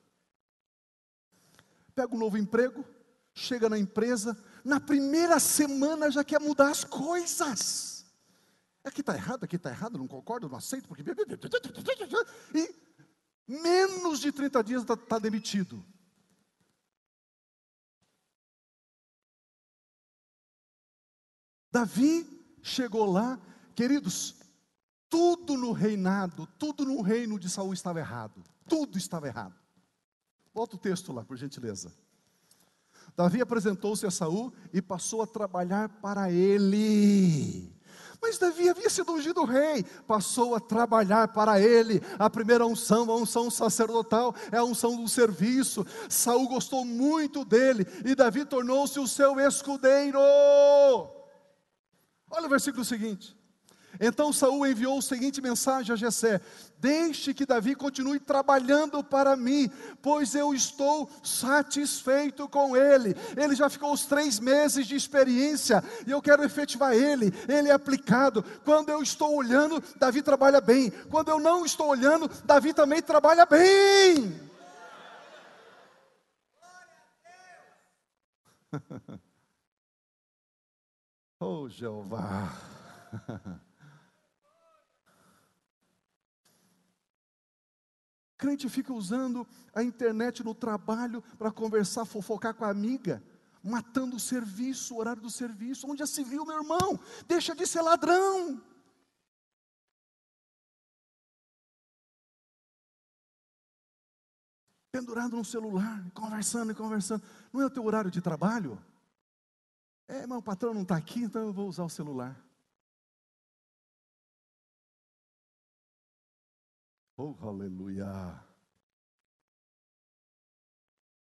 Pega um novo emprego, chega na empresa, na primeira semana já quer mudar as coisas. Aqui está errado, não concordo, não aceito, porque... E menos de 30 dias está demitido. Davi chegou lá, queridos, tudo no reinado, tudo no reino de Saul estava errado. Tudo estava errado. Volta o texto lá, por gentileza. Davi apresentou-se a Saul e passou a trabalhar para ele. Mas Davi havia sido ungido rei, passou a trabalhar para ele. A primeira unção, a unção sacerdotal, é a unção do serviço. Saul gostou muito dele e Davi tornou-se o seu escudeiro. Olha o versículo seguinte. Então Saul enviou a seguinte mensagem a Jessé: deixe que Davi continue trabalhando para mim, pois eu estou satisfeito com ele. Ele já ficou os 3 meses de experiência, e eu quero efetivar ele é aplicado. Quando eu estou olhando, Davi trabalha bem. Quando eu não estou olhando, Davi também trabalha bem. Oh, Jeová. O crente fica usando a internet no trabalho para conversar, fofocar com a amiga, matando o serviço, o horário do serviço. Onde já se viu, meu irmão? Deixa de ser ladrão. Pendurado no celular, conversando. Não é o teu horário de trabalho? Mas o patrão não está aqui, então eu vou usar o celular. Oh, aleluia.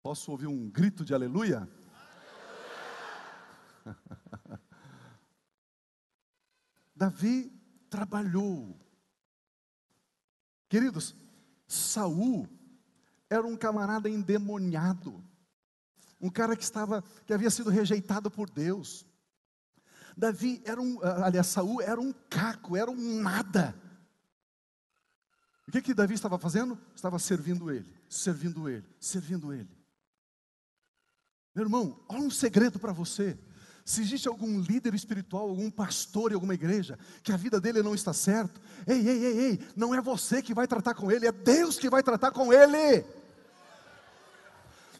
Posso ouvir um grito de aleluia? Aleluia! Davi trabalhou. Queridos, Saul era um camarada endemoniado. Um cara que havia sido rejeitado por Deus. Saul era um caco, era um nada. O que Davi estava fazendo? Estava servindo ele. Meu irmão, olha um segredo para você. Se existe algum líder espiritual, algum pastor em alguma igreja, que a vida dele não está certo, ei, não é você que vai tratar com ele, é Deus que vai tratar com ele.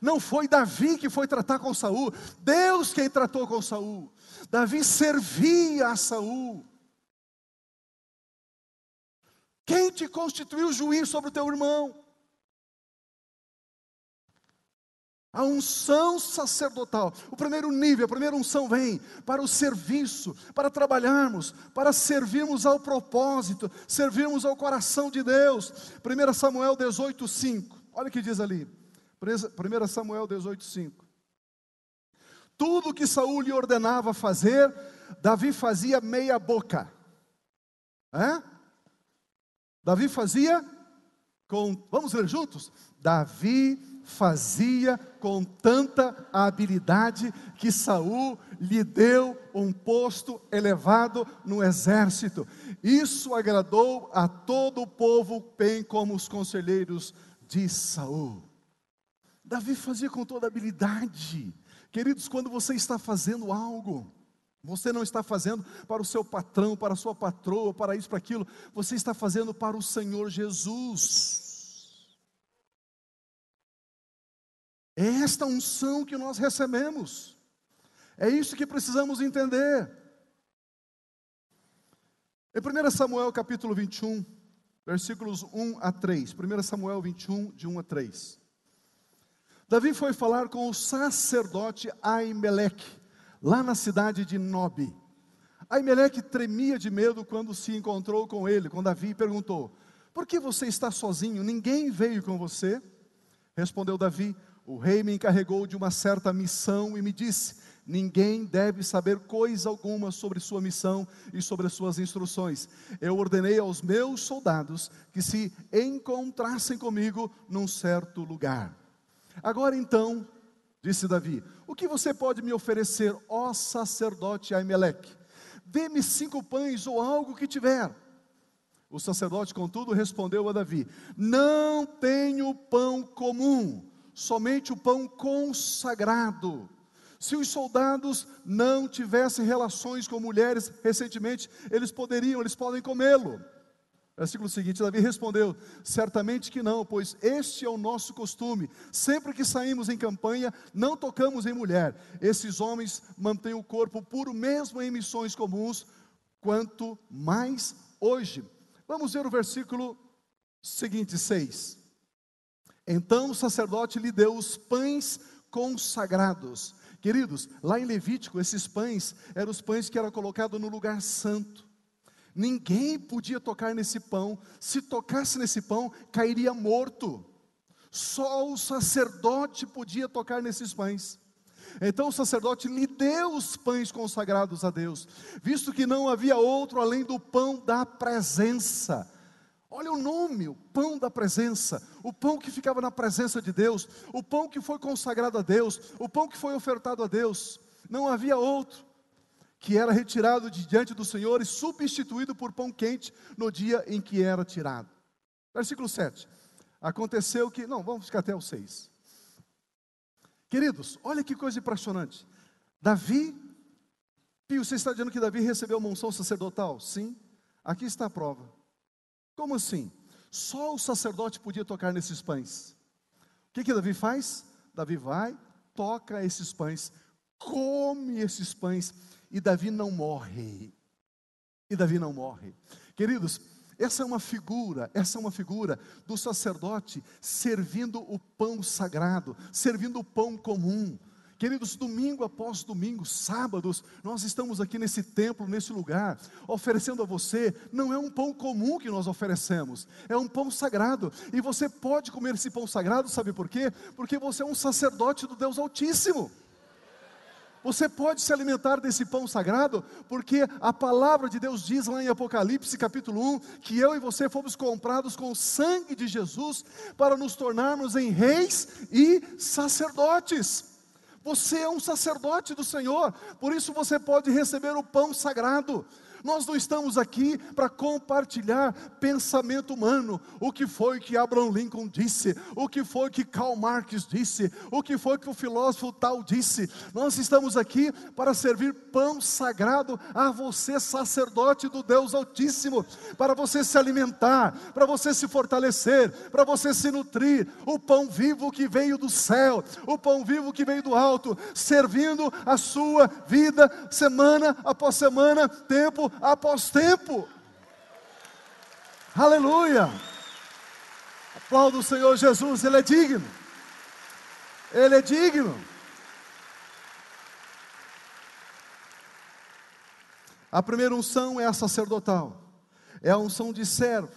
Não foi Davi que foi tratar com Saul, Deus quem tratou com Saul. Davi servia a Saul. Quem te constituiu juiz sobre o teu irmão? A unção sacerdotal, o primeiro nível, a primeira unção vem para o serviço, para trabalharmos, para servirmos ao propósito, servirmos ao coração de Deus. 1 Samuel 18:5, olha o que diz ali. 1 Samuel 18:5. Tudo que Saul lhe ordenava fazer, Davi fazia meia boca. Davi fazia vamos ler juntos? Davi fazia com tanta habilidade que Saul lhe deu um posto elevado no exército. Isso agradou a todo o povo, bem como os conselheiros de Saul. Davi fazia com toda habilidade. Queridos, quando você está fazendo algo, Você não está fazendo para o seu patrão, para a sua patroa, para isso, para aquilo. Você está fazendo para o Senhor Jesus. É esta unção que nós recebemos. É isso que precisamos entender. Em 1 Samuel capítulo 21, versículos 1 a 3. 1 Samuel 21, de 1 a 3. Davi foi falar com o sacerdote Aimeleque, lá na cidade de Nobe. Aimeleque tremia de medo quando se encontrou com ele, com Davi, e perguntou: por que você está sozinho? Ninguém veio com você? Respondeu Davi: o rei me encarregou de uma certa missão e me disse: ninguém deve saber coisa alguma sobre sua missão e sobre as suas instruções. Eu ordenei aos meus soldados que se encontrassem comigo num certo lugar. Agora então, disse Davi, o que você pode me oferecer, ó sacerdote Aimeleque? Dê-me 5 pães ou algo que tiver. O sacerdote, contudo, respondeu a Davi: não tenho pão comum, somente o pão consagrado. Se os soldados não tivessem relações com mulheres recentemente, eles podem comê-lo. Versículo seguinte, Davi respondeu: certamente que não, pois este é o nosso costume. Sempre que saímos em campanha, não tocamos em mulher. Esses homens mantêm o corpo puro mesmo em missões comuns, quanto mais hoje. Vamos ver o versículo seguinte, 6. Então o sacerdote lhe deu os pães consagrados. Queridos, lá em Levítico, esses pães eram os pães que eram colocados no lugar santo. Ninguém podia tocar nesse pão. Se tocasse nesse pão, cairia morto. Só o sacerdote podia tocar nesses pães. Então o sacerdote lhe deu os pães consagrados a Deus, visto que não havia outro além do pão da presença. Olha o nome, o pão da presença, o pão que ficava na presença de Deus, o pão que foi consagrado a Deus, o pão que foi ofertado a Deus. Não havia outro, que era retirado de diante do Senhor e substituído por pão quente no dia em que era tirado. Versículo 7. Aconteceu que, vamos ficar até o 6. Queridos, olha que coisa impressionante. Davi, Pio, você está dizendo que Davi recebeu uma unção sacerdotal? Sim, aqui está a prova. Como assim? Só o sacerdote podia tocar nesses pães. O que Davi faz? Davi vai, toca esses pães, come esses pães, e Davi não morre. Queridos, essa é uma figura do sacerdote servindo o pão sagrado, servindo o pão comum. Queridos, domingo após domingo, sábados, nós estamos aqui nesse templo, nesse lugar, oferecendo a você. Não é um pão comum que nós oferecemos, é um pão sagrado, e você pode comer esse pão sagrado, sabe por quê? Porque você é um sacerdote do Deus Altíssimo. Você pode se alimentar desse pão sagrado, porque a palavra de Deus diz lá em Apocalipse capítulo 1, que eu e você fomos comprados com o sangue de Jesus, para nos tornarmos em reis e sacerdotes. Você é um sacerdote do Senhor, por isso você pode receber o pão sagrado. Nós não estamos aqui para compartilhar pensamento humano. O que foi que Abraham Lincoln disse? O que foi que Karl Marx disse? O que foi que o filósofo tal disse? Nós estamos aqui para servir pão sagrado a você, sacerdote do Deus Altíssimo, para você se alimentar, para você se fortalecer, para você se nutrir. O pão vivo que veio do céu, o pão vivo que veio do alto, servindo a sua vida, semana após semana, tempo após tempo. Aleluia. Aplauda o Senhor Jesus, Ele é digno. Ele é digno. A primeira unção é a sacerdotal, é a unção de servo.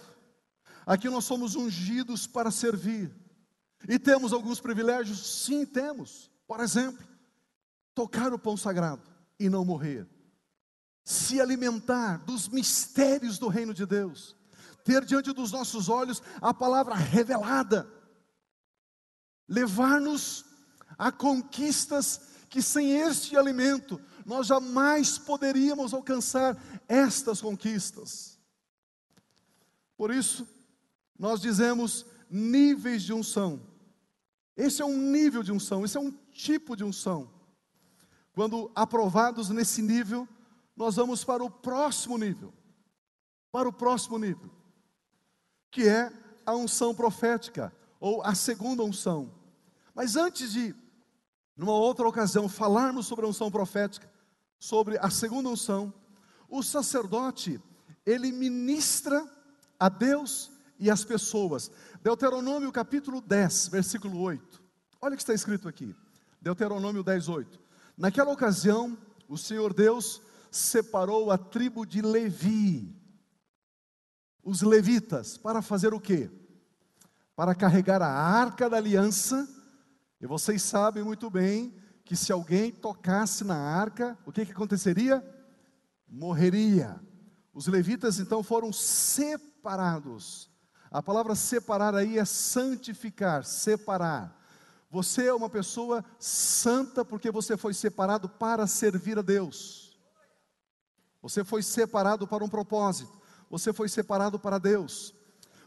Aqui nós somos ungidos para servir. E temos alguns privilégios? Sim, temos. Por exemplo, tocar o pão sagrado e não morrer. Se alimentar dos mistérios do reino de Deus, ter diante dos nossos olhos a palavra revelada, levar-nos a conquistas que sem este alimento nós jamais poderíamos alcançar estas conquistas. Por isso, nós dizemos níveis de unção. Esse é um nível de unção, esse é um tipo de unção. Quando aprovados nesse nível, nós vamos para o próximo nível. Para o próximo nível, que é a unção profética, ou a segunda unção. Mas antes de, numa outra ocasião, falarmos sobre a unção profética, sobre a segunda unção, o sacerdote, ele ministra a Deus e as pessoas. Deuteronômio capítulo 10, versículo 8. Olha o que está escrito aqui. Deuteronômio 10, 8. Naquela ocasião, o Senhor Deus separou a tribo de Levi, os levitas, para fazer o quê? Para carregar a arca da aliança. E vocês sabem muito bem que se alguém tocasse na arca, o que aconteceria? Morreria. Os levitas então foram separados. A palavra separar aí é santificar, separar. Você é uma pessoa santa porque você foi separado para servir a Deus. Você foi separado para um propósito. Você foi separado para Deus.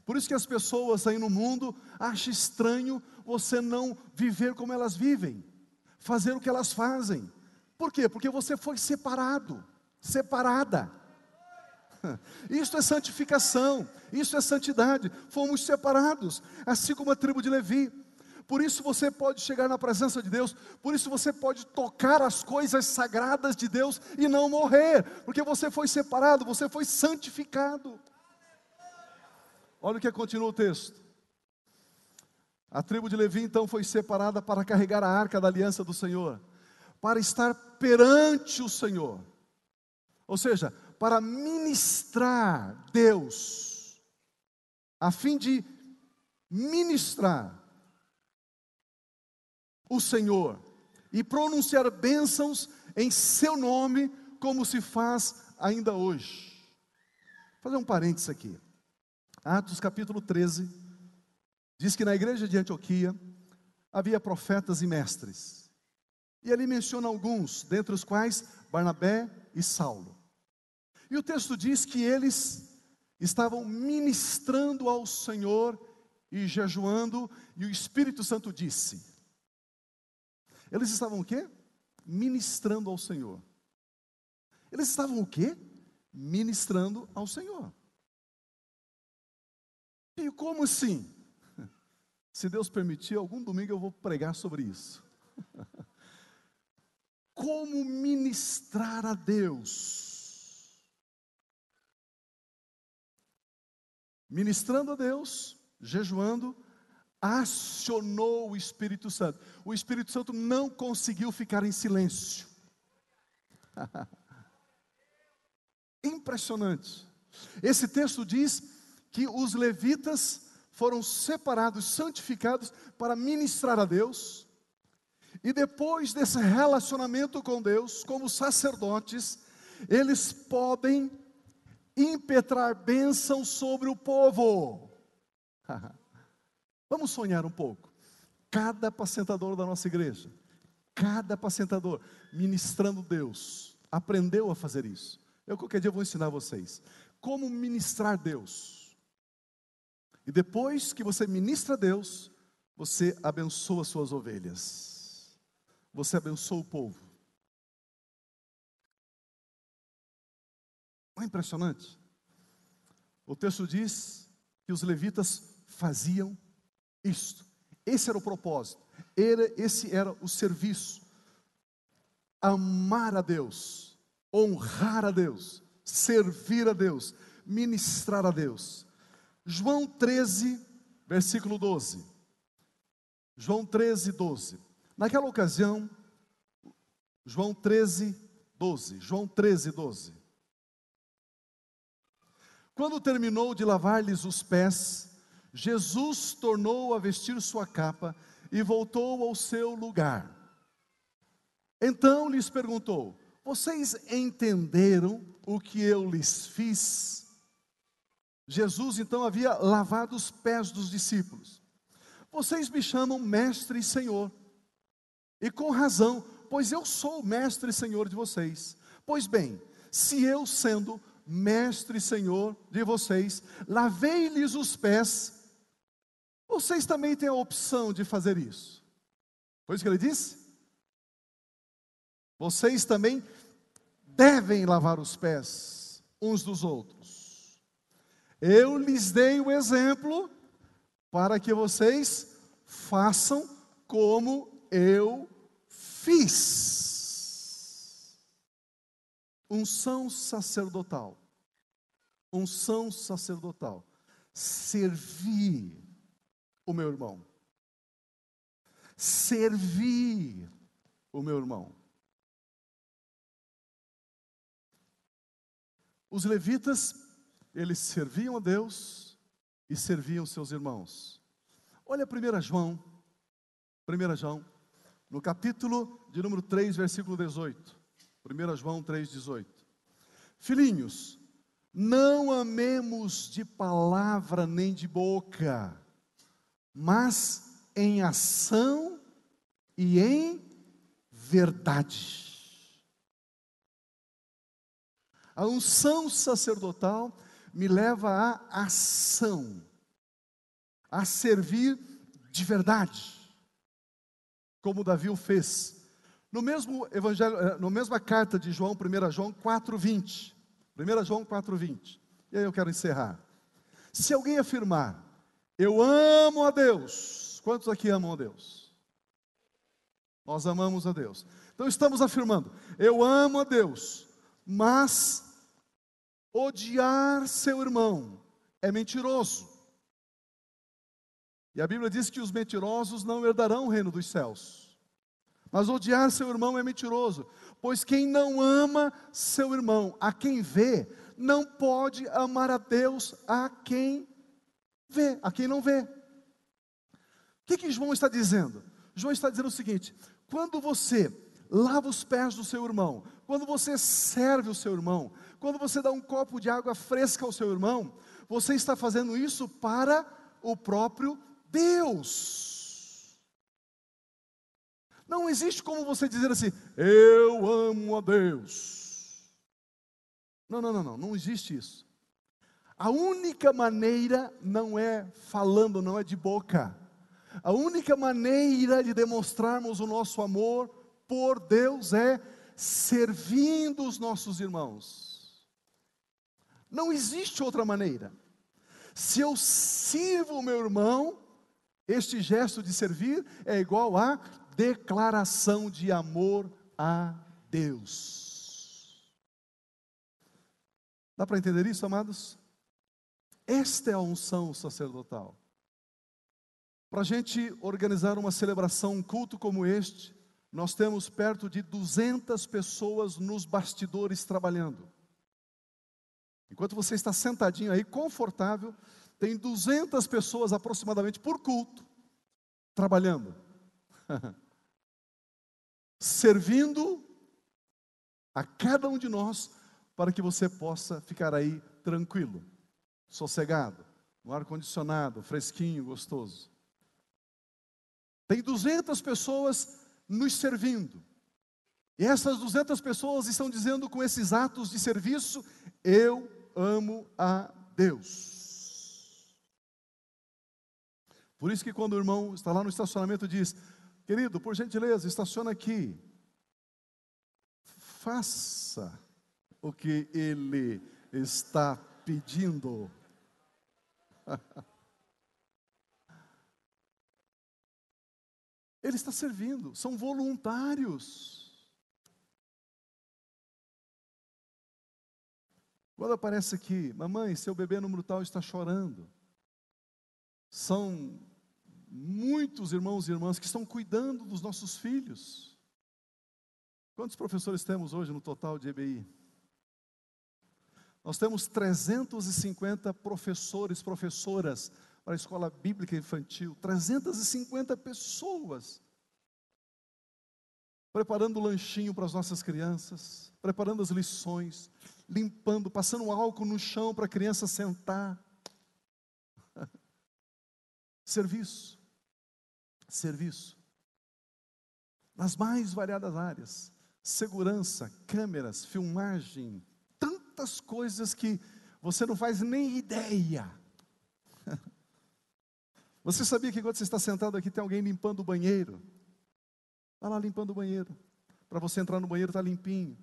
Por isso que as pessoas aí no mundo acham estranho você não viver como elas vivem, fazer o que elas fazem. Por quê? Porque você foi separado, separada. Isso é santificação, isso é santidade. Fomos separados, assim como a tribo de Levi. Por isso você pode chegar na presença de Deus, por isso você pode tocar as coisas sagradas de Deus e não morrer, porque você foi separado, você foi santificado. Olha o que continua o texto. A tribo de Levi então foi separada para carregar a arca da aliança do Senhor, para estar perante o Senhor, ou seja, para ministrar Deus, a fim de ministrar o Senhor e pronunciar bênçãos em seu nome, como se faz ainda hoje. Vou fazer um parênteses aqui. Atos capítulo 13 diz que na igreja de Antioquia havia profetas e mestres, e ali menciona alguns, dentre os quais Barnabé e Saulo. E o texto diz que eles estavam ministrando ao Senhor e jejuando, e o Espírito Santo disse. Eles estavam o quê? Ministrando ao Senhor. Eles estavam o quê? Ministrando ao Senhor. E como assim? Se Deus permitir, algum domingo eu vou pregar sobre isso. Como ministrar a Deus? Ministrando a Deus, jejuando, acionou o Espírito Santo. O Espírito Santo não conseguiu ficar em silêncio. Impressionante. Esse texto diz que os levitas foram separados, santificados para ministrar a Deus. E depois desse relacionamento com Deus, como sacerdotes, eles podem impetrar bênção sobre o povo. Vamos sonhar um pouco. Cada apacentador da nossa igreja, cada apacentador, ministrando Deus, aprendeu a fazer isso. Eu qualquer dia vou ensinar vocês como ministrar Deus. E depois que você ministra Deus, você abençoa suas ovelhas. Você abençoa o povo. Não é impressionante? O texto diz que os levitas faziam isto. Esse era o propósito. Esse era o serviço. Amar a Deus, honrar a Deus, servir a Deus, ministrar a Deus. João 13, versículo 12. João 13, 12. Naquela ocasião, João 13, 12. João 13, 12. Quando terminou de lavar-lhes os pés, Jesus tornou a vestir sua capa e voltou ao seu lugar. Então lhes perguntou: vocês entenderam o que eu lhes fiz? Jesus então havia lavado os pés dos discípulos. Vocês me chamam mestre e senhor, e com razão, pois eu sou o mestre e senhor de vocês. Pois bem, se eu, sendo mestre e senhor de vocês, lavei-lhes os pés, vocês também têm a opção de fazer isso. Foi isso que ele disse? Vocês também devem lavar os pés uns dos outros. Eu lhes dei o exemplo para que vocês façam como eu fiz. Unção sacerdotal. Unção sacerdotal. Servir o meu irmão. Servir o meu irmão. Os levitas, eles serviam a Deus e serviam seus irmãos. Olha 1 João, no capítulo de número 3, versículo 18. 1 João 3, 18. Filhinhos, não amemos de palavra nem de boca, mas em ação e em verdade. A unção sacerdotal me leva à ação, a servir de verdade, como Davi o fez. No mesmo evangelho, na mesma carta de João, 1 João 4:20. 1 João 4:20. E aí eu quero encerrar. Se alguém afirmar, eu amo a Deus. Quantos aqui amam a Deus? Nós amamos a Deus. Então estamos afirmando, eu amo a Deus, mas odiar seu irmão é mentiroso. E a Bíblia diz que os mentirosos não herdarão o reino dos céus. Mas odiar seu irmão é mentiroso, pois quem não ama seu irmão, a quem vê, não pode amar a Deus a quem vê, a quem não vê. O que João está dizendo? João está dizendo o seguinte: quando você lava os pés do seu irmão, quando você serve o seu irmão, quando você dá um copo de água fresca ao seu irmão, você está fazendo isso para o próprio Deus. Não existe como você dizer assim, eu amo a Deus. Não existe isso. A única maneira não é falando, não é de boca. A única maneira de demonstrarmos o nosso amor por Deus é servindo os nossos irmãos. Não existe outra maneira. Se eu sirvo o meu irmão, este gesto de servir é igual a declaração de amor a Deus. Dá para entender isso, amados? Esta é a unção sacerdotal. Para a gente organizar uma celebração, um culto como este, nós temos perto de 200 pessoas nos bastidores trabalhando. Enquanto você está sentadinho aí, confortável, tem 200 pessoas aproximadamente por culto, trabalhando. Servindo a cada um de nós, para que você possa ficar aí tranquilo, sossegado, no ar-condicionado, fresquinho, gostoso. Tem 200 pessoas nos servindo. E essas 200 pessoas estão dizendo com esses atos de serviço, eu amo a Deus. Por isso que quando o irmão está lá no estacionamento diz, querido, por gentileza, estaciona aqui. Faça o que ele está pedindo. Ele está servindo, são voluntários. Quando aparece aqui, mamãe, seu bebê número tal está chorando. São muitos irmãos e irmãs que estão cuidando dos nossos filhos. Quantos professores temos hoje no total de EBI? Nós temos 350 professores, professoras para a escola bíblica infantil, 350 pessoas, preparando o lanchinho para as nossas crianças, preparando as lições, limpando, passando álcool no chão para a criança sentar. Serviço, nas mais variadas áreas, segurança, câmeras, filmagem, tantas coisas que você não faz nem ideia. Você sabia que quando você está sentado aqui tem alguém limpando o banheiro? Está lá limpando o banheiro. Para você entrar no banheiro está limpinho.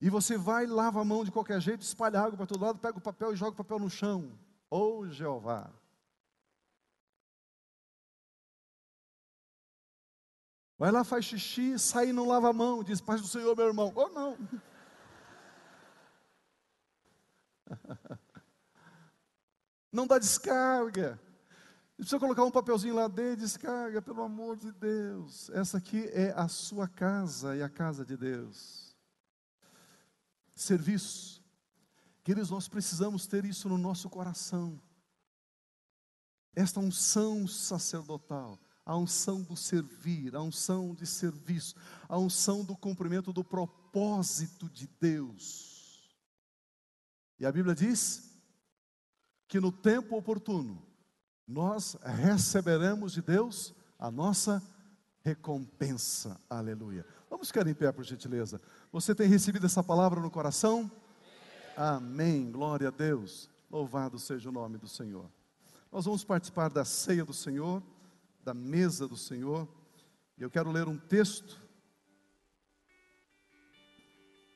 E você vai, lava a mão de qualquer jeito, espalha água para todo lado, pega o papel e joga o papel no chão. Oh, Jeová! Vai lá, faz xixi, sai e não lava a mão, diz: paz do Senhor, meu irmão. Oh, não! Não dá descarga. Precisa colocar um papelzinho lá dentro, descarga, pelo amor de Deus. Essa aqui é a sua casa e a casa de Deus. Serviço. Queridos, nós precisamos ter isso no nosso coração. Esta unção sacerdotal, a unção do servir, a unção de serviço, a unção do cumprimento do propósito de Deus. E a Bíblia diz que no tempo oportuno, nós receberemos de Deus a nossa recompensa. Aleluia. Vamos ficar em pé, por gentileza. Você tem recebido essa palavra no coração? Amém. Glória a Deus. Louvado seja o nome do Senhor. Nós vamos participar da ceia do Senhor, da mesa do Senhor. E eu quero ler um texto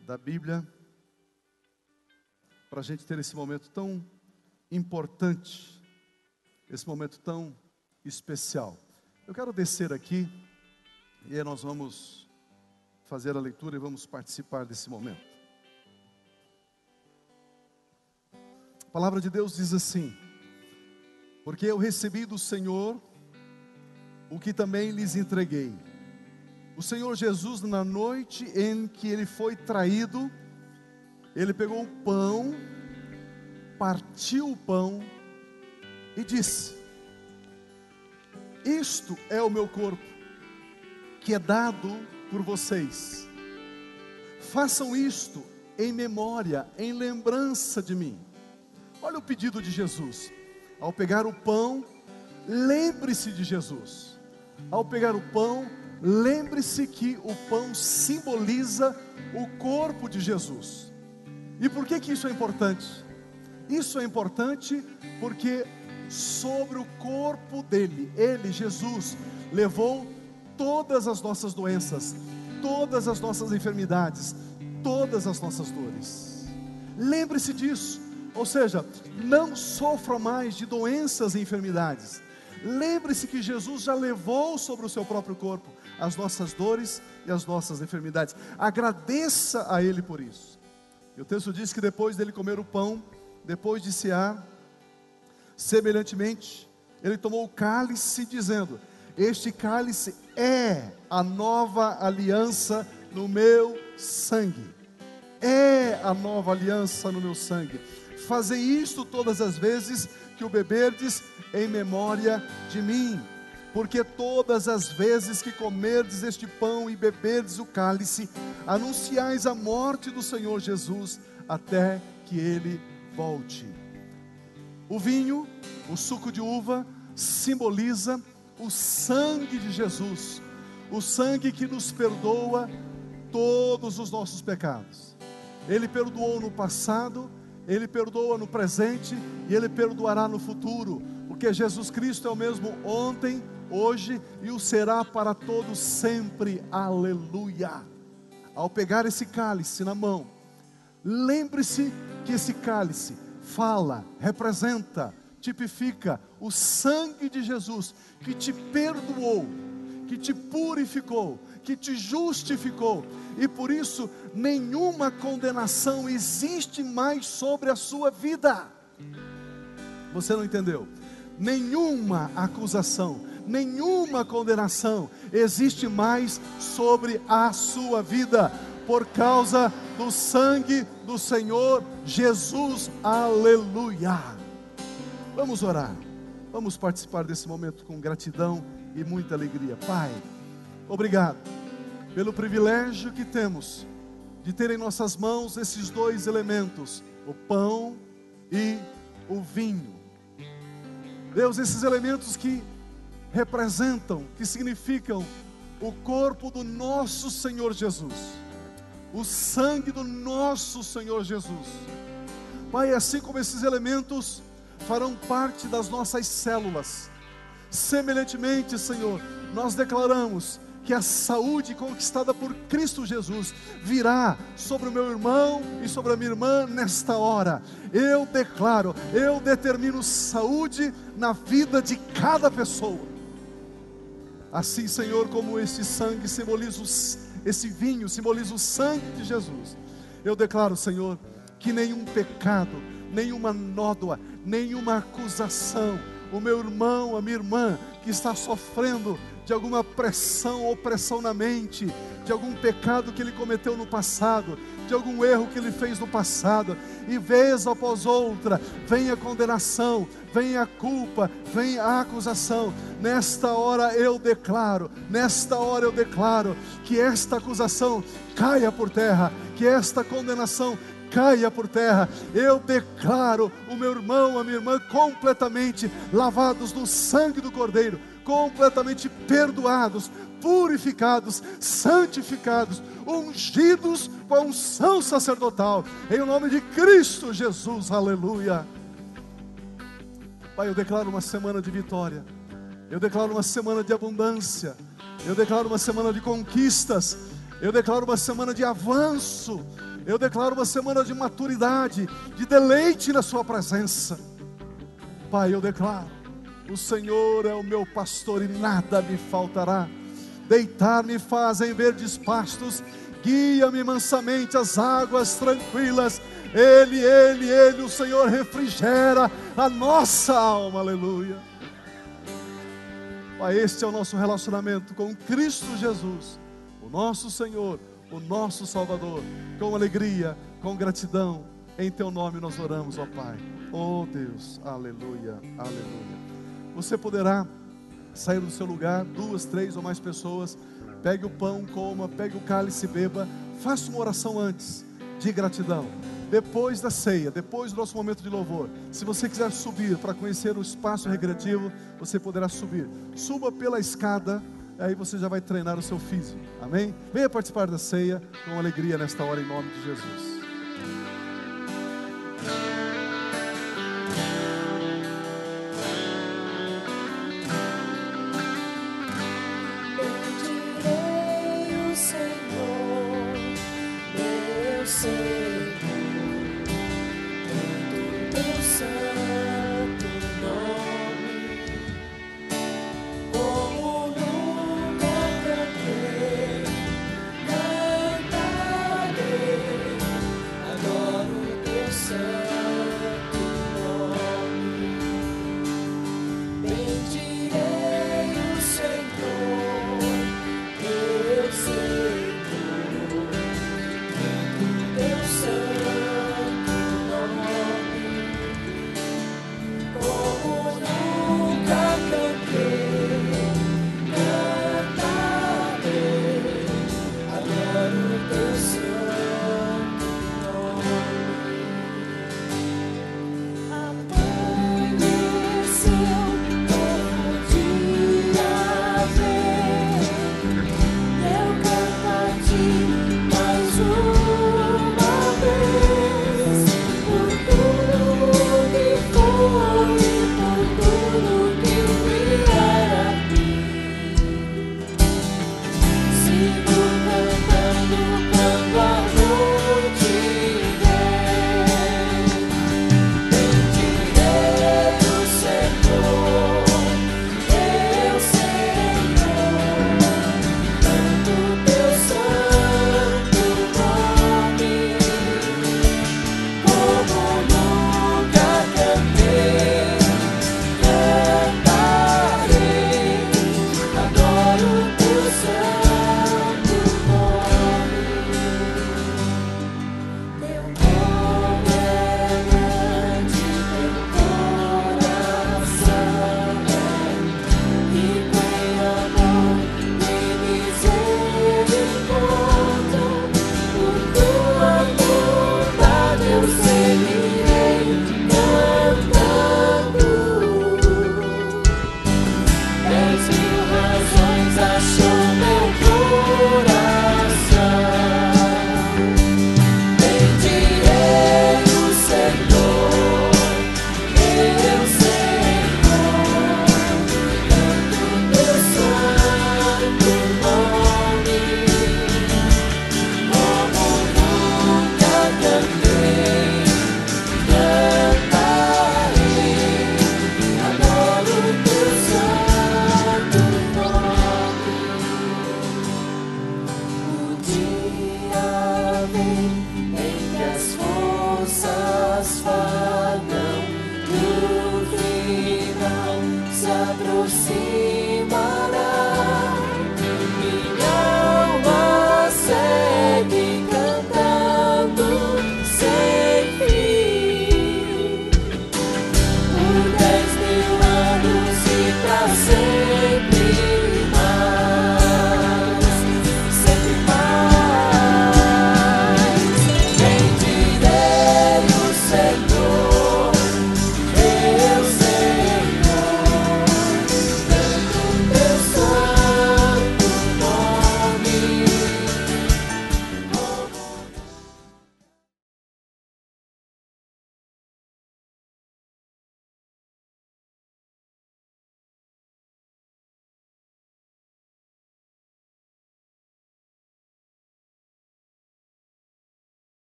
da Bíblia para a gente ter esse momento tão importante, esse momento tão especial. Eu quero descer aqui e aí nós vamos fazer a leitura e vamos participar desse momento. A palavra de Deus diz assim: porque eu recebi do Senhor o que também lhes entreguei. O Senhor Jesus, na noite em que ele foi traído, ele pegou o pão, partiu o pão e disse: isto é o meu corpo, que é dado por vocês. Façam isto em memória, em lembrança de mim. Olha o pedido de Jesus. Ao pegar o pão, lembre-se de Jesus. Ao pegar o pão, lembre-se que o pão simboliza o corpo de Jesus. E por que isso é importante? Isso é importante porque sobre o corpo dele, ele, Jesus, levou todas as nossas doenças, todas as nossas enfermidades, todas as nossas dores. Lembre-se disso. Ou seja, não sofra mais de doenças e enfermidades. Lembre-se que Jesus já levou sobre o seu próprio corpo as nossas dores e as nossas enfermidades. Agradeça a Ele por isso. E o texto diz que depois dele comer o pão, depois de cear, semelhantemente, ele tomou o cálice, dizendo: este cálice é a nova aliança no meu sangue. É a nova aliança no meu sangue. Fazei isto todas as vezes que o beberdes em memória de mim. Porque todas as vezes que comerdes este pão e beberdes o cálice, anunciais a morte do Senhor Jesus, até que Ele volte. O vinho, o suco de uva, simboliza o sangue de Jesus. O sangue que nos perdoa todos os nossos pecados. Ele perdoou no passado, Ele perdoa no presente e Ele perdoará no futuro, porque Jesus Cristo é o mesmo ontem, hoje e o será para todos sempre. Aleluia. Ao pegar esse cálice na mão, lembre-se que esse cálice fala, representa, tipifica o sangue de Jesus, que te perdoou, que te purificou, que te justificou, e por isso nenhuma condenação existe mais sobre a sua vida. Você não entendeu? Nenhuma acusação, nenhuma condenação existe mais sobre a sua vida, por causa do sangue do Senhor Jesus. Aleluia. Vamos orar, vamos participar desse momento com gratidão e muita alegria. Pai, obrigado pelo privilégio que temos de ter em nossas mãos esses dois elementos, o pão e o vinho. Deus, esses elementos que representam, que significam o corpo do nosso Senhor Jesus, o sangue do nosso Senhor Jesus. Pai, assim como esses elementos farão parte das nossas células, semelhantemente, Senhor, nós declaramos que a saúde conquistada por Cristo Jesus virá sobre o meu irmão e sobre a minha irmã nesta hora. Eu declaro, eu determino saúde na vida de cada pessoa. Assim, Senhor, como esse sangue simboliza, esse vinho simboliza o sangue de Jesus, eu declaro, Senhor, que nenhum pecado, nenhuma nódoa, nenhuma acusação, o meu irmão, a minha irmã, que está sofrendo de alguma pressão ou opressão na mente, de algum pecado que ele cometeu no passado, de algum erro que ele fez no passado, e vez após outra, vem a condenação, vem a culpa, vem a acusação. Nesta hora eu declaro que esta acusação caia por terra, que esta condenação caia por terra. Eu declaro o meu irmão, a minha irmã completamente lavados no sangue do Cordeiro, completamente perdoados, purificados, santificados, ungidos com a unção sacerdotal, em nome de Cristo Jesus, aleluia. Pai, eu declaro uma semana de vitória, eu declaro uma semana de abundância, eu declaro uma semana de conquistas, eu declaro uma semana de avanço, eu declaro uma semana de maturidade, de deleite na sua presença. Pai, eu declaro, o Senhor é o meu pastor e nada me faltará. Deitar-me faz em verdes pastos, guia-me mansamente às águas tranquilas. Ele, o Senhor refrigera a nossa alma, aleluia. Pai, este é o nosso relacionamento com Cristo Jesus, o nosso Senhor, o nosso Salvador. Com alegria, com gratidão, em Teu nome nós oramos, ó Pai. Oh Deus, aleluia, aleluia. Você poderá sair do seu lugar, 2, 3 ou mais pessoas, pegue o pão, coma, pegue o cálice, beba, faça uma oração antes, de gratidão. Depois da ceia, depois do nosso momento de louvor, se você quiser subir para conhecer o espaço recreativo, você poderá subir. Suba pela escada, aí você já vai treinar o seu físico, amém? Venha participar da ceia com alegria nesta hora, em nome de Jesus.